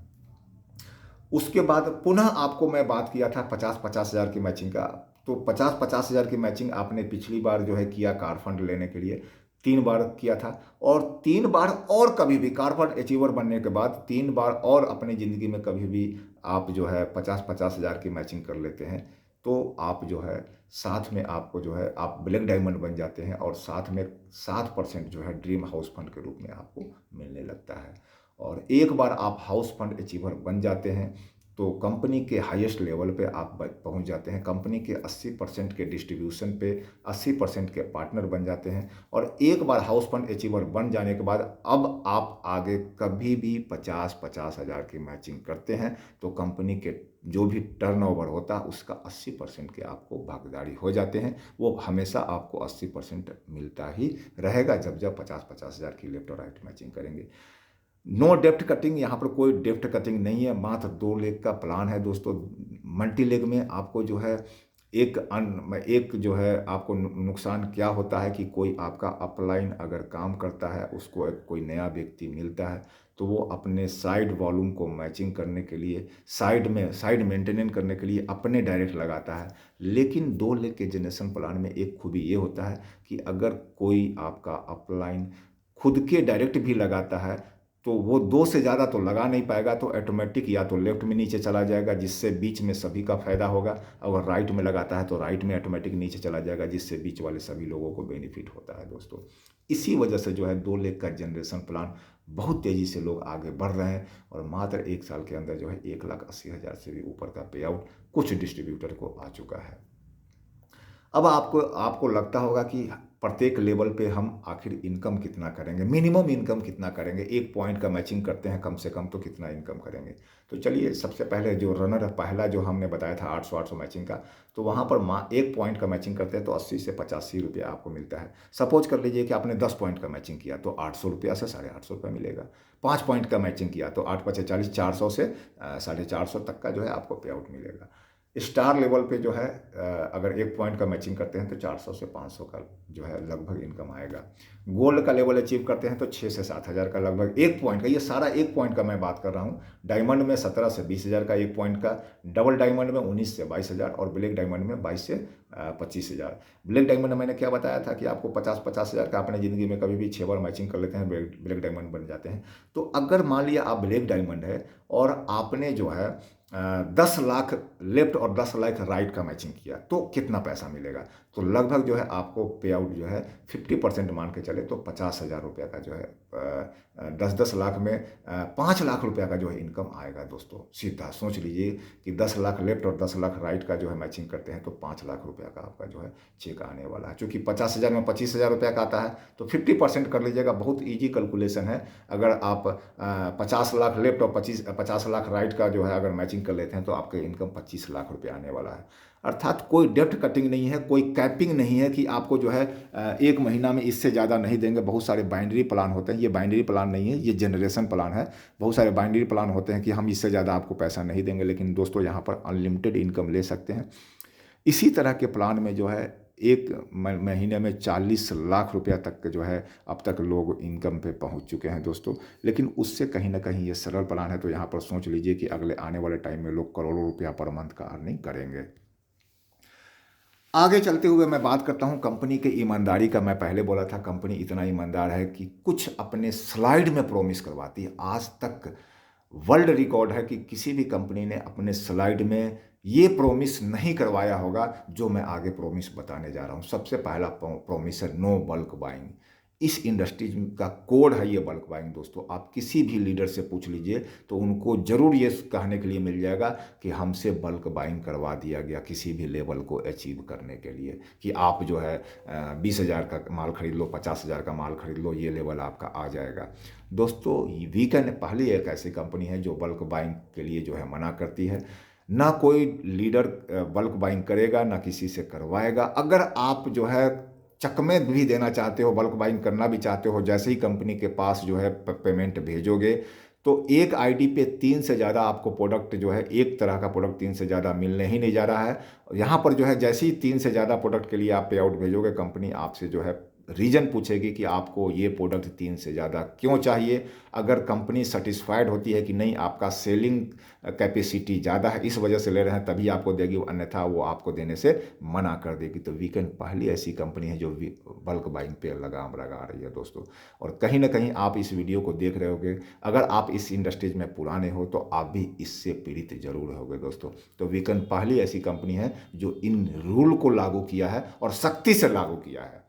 उसके बाद पुनः आपको मैं बात किया था 50-50 हज़ार की मैचिंग का, तो 50-50 हज़ार की मैचिंग आपने पिछली बार जो है किया कार फंड लेने के लिए 3 बार किया था, और 3 बार और कभी भी कार फंड अचीवर बनने के बाद 3 बार और अपनी ज़िंदगी में कभी भी आप जो है 50-50 हज़ार की मैचिंग कर लेते हैं तो आप जो है साथ में आपको जो है आप ब्लैक डायमंड बन जाते हैं, और साथ में 7% जो है ड्रीम हाउस फंड के रूप में आपको मिलने लगता है। और एक बार आप हाउस फंड अचीवर बन जाते हैं तो कंपनी के हाईएस्ट लेवल पे आप पहुंच जाते हैं। कंपनी के 80% के डिस्ट्रीब्यूशन पे 80% के पार्टनर बन जाते हैं। और एक बार हाउस फंड अचीवर बन जाने के बाद अब आप आगे कभी भी 50-50 हज़ार की मैचिंग करते हैं तो कंपनी के जो भी टर्नओवर होता है उसका 80% के आपको भागीदारी हो जाते हैं। वो हमेशा आपको 80% मिलता ही रहेगा जब जब 50-50 हज़ार की लेफ्ट और राइट मैचिंग करेंगे। नो डेप्ट कटिंग, यहाँ पर कोई डेप्ट कटिंग नहीं है, मात्र 2 लेग का प्लान है दोस्तों। मल्टी लेग में आपको जो है एक जो है आपको नुकसान क्या होता है कि कोई आपका अपलाइन अगर काम करता है उसको कोई नया व्यक्ति मिलता है तो वो अपने साइड वॉल्यूम को मैचिंग करने के लिए साइड मेंटेनेंस करने के लिए अपने डायरेक्ट लगाता है। लेकिन 2 लेग के जनरेशन प्लान में एक खूबी ये होता है कि अगर कोई आपका अपलाइन खुद के डायरेक्ट भी लगाता है तो वो 2 से ज़्यादा तो लगा नहीं पाएगा, तो ऑटोमेटिक या तो लेफ्ट में नीचे चला जाएगा जिससे बीच में सभी का फायदा होगा। अगर राइट में लगाता है तो राइट में ऑटोमेटिक नीचे चला जाएगा जिससे बीच वाले सभी लोगों को बेनिफिट होता है दोस्तों। इसी वजह से जो है 2 लेग का जनरेशन प्लान बहुत तेज़ी से लोग आगे बढ़ रहे हैं, और मात्र 1 साल के अंदर जो है 1,80,000 से भी ऊपर का पे आउट कुछ डिस्ट्रीब्यूटर को आ चुका है। अब आपको लगता होगा कि प्रत्येक लेवल पे हम आखिर इनकम कितना करेंगे, मिनिमम इनकम कितना करेंगे, एक पॉइंट का मैचिंग करते हैं कम से कम तो कितना इनकम करेंगे। तो चलिए सबसे पहले जो रनर पहला जो हमने बताया था 800 मैचिंग का, तो वहाँ पर एक पॉइंट का मैचिंग करते हैं तो 80 से 85 रुपया आपको मिलता है। सपोज कर लीजिए कि आपने 10 पॉइंट का मैचिंग किया तो 800 रुपया से 850 रुपया मिलेगा। 5 पॉइंट का मैचिंग किया तो 8 पचे 40, 400 से 450 तक का जो है आपको पे आउट मिलेगा। स्टार लेवल पे जो है अगर एक पॉइंट का मैचिंग करते हैं तो 400 से 500 का जो है लगभग इनकम आएगा। गोल्ड का लेवल अचीव करते हैं तो 6 से 7 हज़ार का लगभग एक पॉइंट का, ये सारा एक पॉइंट का मैं बात कर रहा हूँ। डायमंड में 17 से 20 हज़ार का एक पॉइंट का, डबल डायमंड में 19 से 22 हज़ार और ब्लैक डायमंड में 22 से 25 हज़ार। ब्लैक डायमंड में मैंने क्या बताया था कि आपको 50 हज़ार का अपने ज़िंदगी में कभी भी 6 बार मैचिंग कर लेते हैं ब्लैक डायमंड बन जाते हैं। तो अगर मान लिया आप ब्लैक डायमंड है और आपने जो है 10 लाख लेफ्ट और 10 लाख राइट का मैचिंग किया तो कितना पैसा मिलेगा। तो लगभग जो है आपको पे आउट जो है 50% मान के चले तो 50 हज़ार रुपये का जो है 10 लाख में 5 लाख रुपया का जो है इनकम आएगा। दोस्तों सीधा सोच लीजिए कि 10 लाख लेफ्ट और 10 लाख राइट का जो है मैचिंग करते हैं तो 5 लाख रुपया का आपका जो है चेक आने वाला है। चूँकि 50 हज़ार में 25 हज़ार रुपया का आता है तो 50% कर लीजिएगा, बहुत ईजी कैलकुलेशन है। अगर आप 50 लाख लेफ्ट और 50 लाख राइट का जो है अगर मैचिंग कर लेते हैं तो आपके इनकम 25 लाख रुपये आने वाला है। अर्थात कोई डेप्थ कटिंग नहीं है, कोई कैपिंग नहीं है कि आपको जो है एक महीना में इससे ज़्यादा नहीं देंगे। बहुत सारे बाइनरी प्लान होते हैं, ये बाइनरी प्लान नहीं है, ये जनरेशन प्लान है। बहुत सारे बाइनरी प्लान होते हैं कि हम इससे ज़्यादा आपको पैसा नहीं देंगे, लेकिन दोस्तों यहाँ पर अनलिमिटेड इनकम ले सकते हैं। इसी तरह के प्लान में जो है एक महीने में 40 लाख रुपया तक के जो है अब तक लोग इनकम पे पहुंच चुके हैं दोस्तों। लेकिन उससे कहीं ना कहीं ये सरल प्लान है, तो यहाँ पर सोच लीजिए कि अगले आने वाले टाइम में लोग करोड़ों रुपया पर मंथ का अर्निंग करेंगे। आगे चलते हुए मैं बात करता हूं कंपनी के ईमानदारी का। मैं पहले बोला था कंपनी इतना ईमानदार है कि कुछ अपने स्लाइड में प्रॉमिस करवाती है। आज तक वर्ल्ड रिकॉर्ड है कि किसी भी कंपनी ने अपने स्लाइड में ये प्रॉमिस नहीं करवाया होगा जो मैं आगे प्रॉमिस बताने जा रहा हूँ। सबसे पहला प्रॉमिस है नो बल्क बाइंग। इस इंडस्ट्री का कोड है ये बल्क बाइंग। दोस्तों आप किसी भी लीडर से पूछ लीजिए तो उनको ज़रूर ये कहने के लिए मिल जाएगा कि हमसे बल्क बाइंग करवा दिया गया किसी भी लेवल को अचीव करने के लिए, कि आप जो है 20 हज़ार का माल खरीद लो, 50 हज़ार का माल खरीद लो, ये लेवल आपका आ जाएगा। दोस्तों वीकेंड पहली एक ऐसी कंपनी है जो बल्क बाइंग के लिए जो है मना करती है। ना कोई लीडर बल्क बाइंग करेगा, ना किसी से करवाएगा। अगर आप जो है चकमे भी देना चाहते हो, बल्क बाइंग करना भी चाहते हो, जैसे ही कंपनी के पास जो है पेमेंट भेजोगे तो एक आईडी पे 3 से ज़्यादा आपको प्रोडक्ट जो है, एक तरह का प्रोडक्ट 3 से ज़्यादा मिलने ही नहीं जा रहा है। यहाँ पर जो है जैसे ही 3 से ज़्यादा प्रोडक्ट के लिए आप पे आउट भेजोगे, कंपनी आपसे जो है रीज़न पूछेगी कि आपको ये प्रोडक्ट 3 से ज़्यादा क्यों चाहिए। अगर कंपनी सेटिस्फाइड होती है कि नहीं आपका सेलिंग कैपेसिटी ज़्यादा है इस वजह से ले रहे हैं, तभी आपको देगी, अन्यथा वो आपको देने से मना कर देगी। तो वीकेंड पहली ऐसी कंपनी है जो बल्क बाइंग पे लगाम लगा रही है दोस्तों। और कहीं ना कहीं आप इस वीडियो को देख रहे होगे, अगर आप इस इंडस्ट्रीज में पुराने हो तो आप भी इससे पीड़ित जरूर होगे दोस्तों। तो वीकेंड पहली ऐसी कंपनी है जो इन रूल को लागू किया है और सख्ती से लागू किया है।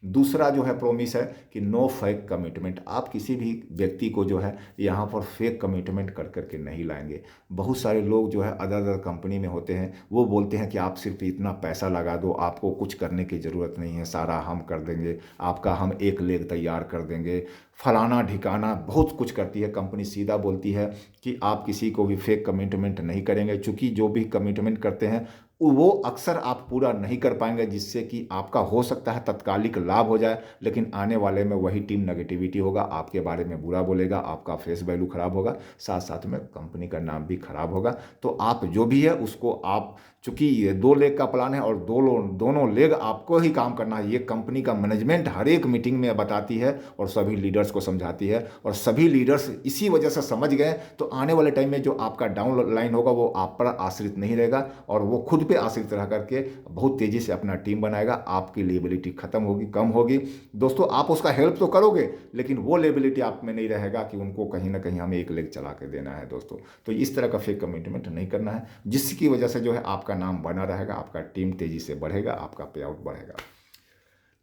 दूसरा जो है प्रॉमिस है कि नो फेक कमिटमेंट। आप किसी भी व्यक्ति को जो है यहाँ पर फेक कमिटमेंट कर करके नहीं लाएंगे। बहुत सारे लोग जो है अदर अदर कंपनी में होते हैं, वो बोलते हैं कि आप सिर्फ इतना पैसा लगा दो, आपको कुछ करने की ज़रूरत नहीं है, सारा हम कर देंगे, आपका हम एक लेग तैयार कर देंगे, फलाना ठिकाना बहुत कुछ करती है कंपनी। सीधा बोलती है कि आप किसी को भी फेक कमिटमेंट नहीं करेंगे, चूँकि जो भी कमिटमेंट करते हैं वो अक्सर आप पूरा नहीं कर पाएंगे, जिससे कि आपका हो सकता है तत्कालिक लाभ हो जाए, लेकिन आने वाले में वही टीम नेगेटिविटी होगा, आपके बारे में बुरा बोलेगा, आपका फेस वैल्यू खराब होगा, साथ साथ में कंपनी का नाम भी खराब होगा। तो आप जो भी है उसको आप, चूँकि ये 2 लेग का प्लान है और दोनों लेग आपको ही काम करना है। ये कंपनी का मैनेजमेंट हर एक मीटिंग में बताती है और सभी लीडर्स को समझाती है, और सभी लीडर्स इसी वजह से समझ गए। तो आने वाले टाइम में जो आपका डाउन लाइन होगा वो आप पर आश्रित नहीं रहेगा और वो खुद पे आश्रित रह करके बहुत तेज़ी से अपना टीम बनाएगा। आपकी लेबिलिटी खत्म होगी, कम होगी। दोस्तों आप उसका हेल्प तो करोगे, लेकिन वो लेबिलिटी आप में नहीं रहेगा कि उनको कहीं ना कहीं हमें एक लेग चला के देना है दोस्तों। तो इस तरह का फेक कमिटमेंट नहीं करना है, जिसकी वजह से जो है आपका नाम बना रहेगा, आपका टीम तेजी से बढ़ेगा, आपका पे आउट बढ़ेगा।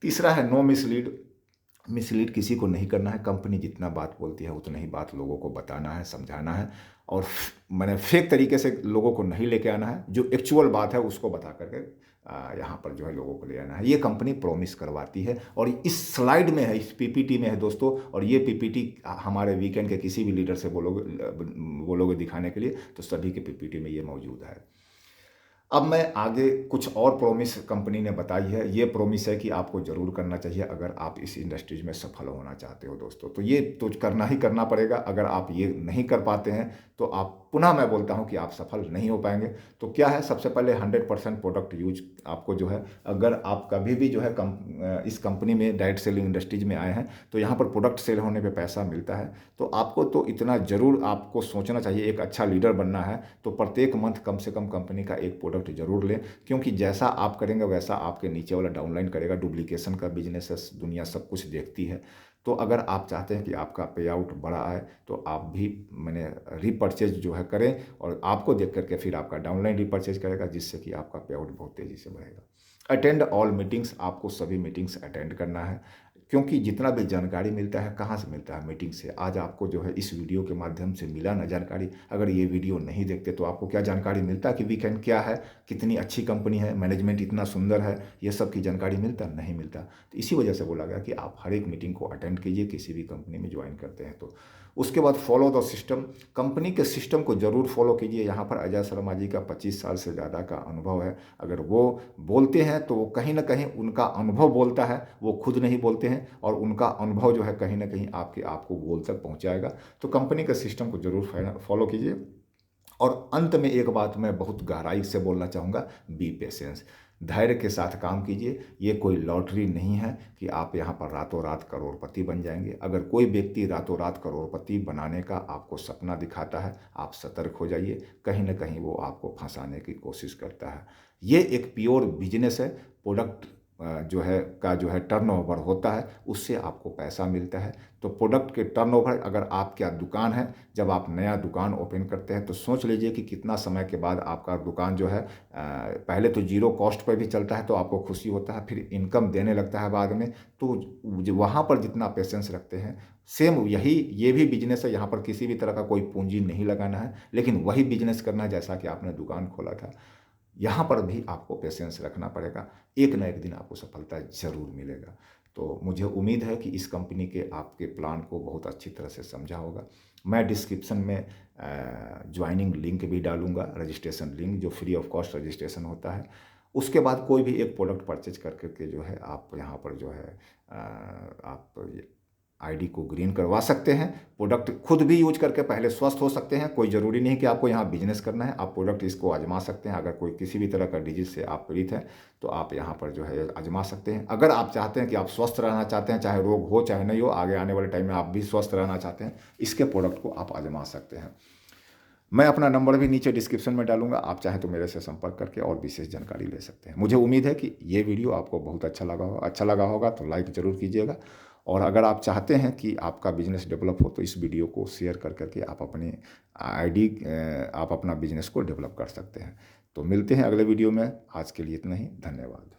तीसरा है नो मिसलीड। मिसलीड किसी को नहीं करना है। कंपनी जितना बात बोलती है उतना ही बात लोगों को बताना है, समझाना है, और मैंने फेक तरीके से लोगों को नहीं लेके आना है। जो एक्चुअल बात है उसको बता करके यहाँ पर जो है लोगों को ले आना है। ये कंपनी प्रॉमिस करवाती है और इस स्लाइड में है, इस पीपीटी में है दोस्तों। और ये पीपीटी हमारे वीकेंड के किसी भी लीडर से बोलोगे दिखाने के लिए तो सभी के पीपीटी में ये मौजूद है। अब मैं आगे कुछ और प्रॉमिस कंपनी ने बताई है। ये प्रॉमिस है कि आपको ज़रूर करना चाहिए अगर आप इस इंडस्ट्रीज में सफल होना चाहते हो दोस्तों। तो ये तो करना ही करना पड़ेगा। अगर आप ये नहीं कर पाते हैं तो आप पुनः मैं बोलता हूं कि आप सफल नहीं हो पाएंगे। तो क्या है, सबसे पहले 100% प्रोडक्ट यूज आपको जो है, अगर आप कभी भी जो है इस कंपनी में डायरेक्ट सेलिंग इंडस्ट्रीज में आए हैं तो यहाँ पर प्रोडक्ट सेल होने पर पैसा मिलता है। तो आपको तो इतना ज़रूर आपको सोचना चाहिए, एक अच्छा लीडर बनना है तो प्रत्येक मंथ कम से कम कंपनी का एक प्रोडक्ट जरूर लें। क्योंकि जैसा आप करेंगे वैसा आपके नीचे वाला डाउनलाइन करेगा। डुप्लीकेशन का बिजनेस है, दुनिया सब कुछ देखती है। तो अगर आप चाहते हैं कि आपका पे आउट बड़ा आए तो आप भी मैंने रीपर्चेज जो है करें और आपको देख करके फिर आपका डाउनलाइन रीपर्चेज करेगा, जिससे कि आपका पे आउट बहुत तेज़ी से बढ़ेगा। अटेंड ऑल मीटिंग्स, आपको सभी मीटिंग्स अटेंड करना है। क्योंकि जितना भी जानकारी मिलता है कहाँ से मिलता है, मीटिंग से। आज आपको जो है इस वीडियो के माध्यम से मिला ना जानकारी। अगर ये वीडियो नहीं देखते तो आपको क्या जानकारी मिलता कि वीकेंड क्या है, कितनी अच्छी कंपनी है, मैनेजमेंट इतना सुंदर है, ये सब की जानकारी मिलता नहीं मिलता। तो इसी वजह से बोला गया कि आप हर एक मीटिंग को अटेंड कीजिए किसी भी कंपनी में ज्वाइन करते हैं तो। उसके बाद फॉलो द सिस्टम, कंपनी के सिस्टम को ज़रूर फॉलो कीजिए। यहाँ पर अजय शर्मा जी का 25 साल से ज़्यादा का अनुभव है। अगर वो बोलते हैं तो वो कहीं ना कहीं उनका अनुभव बोलता है, वो खुद नहीं बोलते हैं। और उनका अनुभव जो है कहीं ना कहीं आपको गोल तक पहुँचाएगा। तो कंपनी के सिस्टम को ज़रूर फॉलो कीजिए। और अंत में एक बात मैं बहुत गहराई से बोलना चाहूँगा, बी पेशेंस, धैर्य के साथ काम कीजिए। ये कोई लॉटरी नहीं है कि आप यहाँ पर रातों रात करोड़पति बन जाएंगे। अगर कोई व्यक्ति रातों रात करोड़पति बनाने का आपको सपना दिखाता है, आप सतर्क हो जाइए। कहीं ना कहीं वो आपको फंसाने की कोशिश करता है। ये एक प्योर बिजनेस है। प्रोडक्ट जो है टर्नओवर होता है, उससे आपको पैसा मिलता है। तो प्रोडक्ट के टर्नओवर, अगर आप क्या दुकान है, जब आप नया दुकान ओपन करते हैं तो सोच लीजिए कि कितना समय के बाद आपका दुकान जो है पहले तो जीरो कॉस्ट पर भी चलता है तो आपको खुशी होता है, फिर इनकम देने लगता है बाद में। तो वहाँ पर जितना पेशेंस रखते हैं, सेम ये भी बिजनेस है। यहाँ पर किसी भी तरह का कोई पूंजी नहीं लगाना है, लेकिन वही बिजनेस करना है जैसा कि आपने दुकान खोला था। यहाँ पर भी आपको पेशेंस रखना पड़ेगा। एक ना एक दिन आपको सफलता ज़रूर मिलेगा। तो मुझे उम्मीद है कि इस कंपनी के आपके प्लान को बहुत अच्छी तरह से समझा होगा। मैं डिस्क्रिप्शन में ज्वाइनिंग लिंक भी डालूंगा, रजिस्ट्रेशन लिंक, जो फ्री ऑफ कॉस्ट रजिस्ट्रेशन होता है। उसके बाद कोई भी एक प्रोडक्ट परचेज करके जो है आप यहाँ पर जो है आप आईडी को ग्रीन करवा सकते हैं। प्रोडक्ट खुद भी यूज करके पहले स्वस्थ हो सकते हैं। कोई ज़रूरी नहीं कि आपको यहाँ बिजनेस करना है, आप प्रोडक्ट इसको आजमा सकते हैं। अगर कोई किसी भी तरह का डिजीज से आप पीड़ित हैं तो आप यहाँ पर जो है आजमा सकते हैं। अगर आप चाहते हैं कि आप स्वस्थ रहना चाहते हैं, चाहे रोग हो चाहे नहीं हो, आगे आने वाले टाइम में आप भी स्वस्थ रहना चाहते हैं, इसके प्रोडक्ट को आप आजमा सकते हैं। मैं अपना नंबर भी नीचे डिस्क्रिप्शन में डालूंगा, आप चाहें तो मेरे से संपर्क करके और विशेष जानकारी ले सकते हैं। मुझे उम्मीद है कि ये वीडियो आपको बहुत अच्छा लगा होगा तो लाइक ज़रूर कीजिएगा। और अगर आप चाहते हैं कि आपका बिजनेस डेवलप हो तो इस वीडियो को शेयर करके आप अपने आप अपना बिजनेस को डेवलप कर सकते हैं। तो मिलते हैं अगले वीडियो में। आज के लिए इतना ही, धन्यवाद।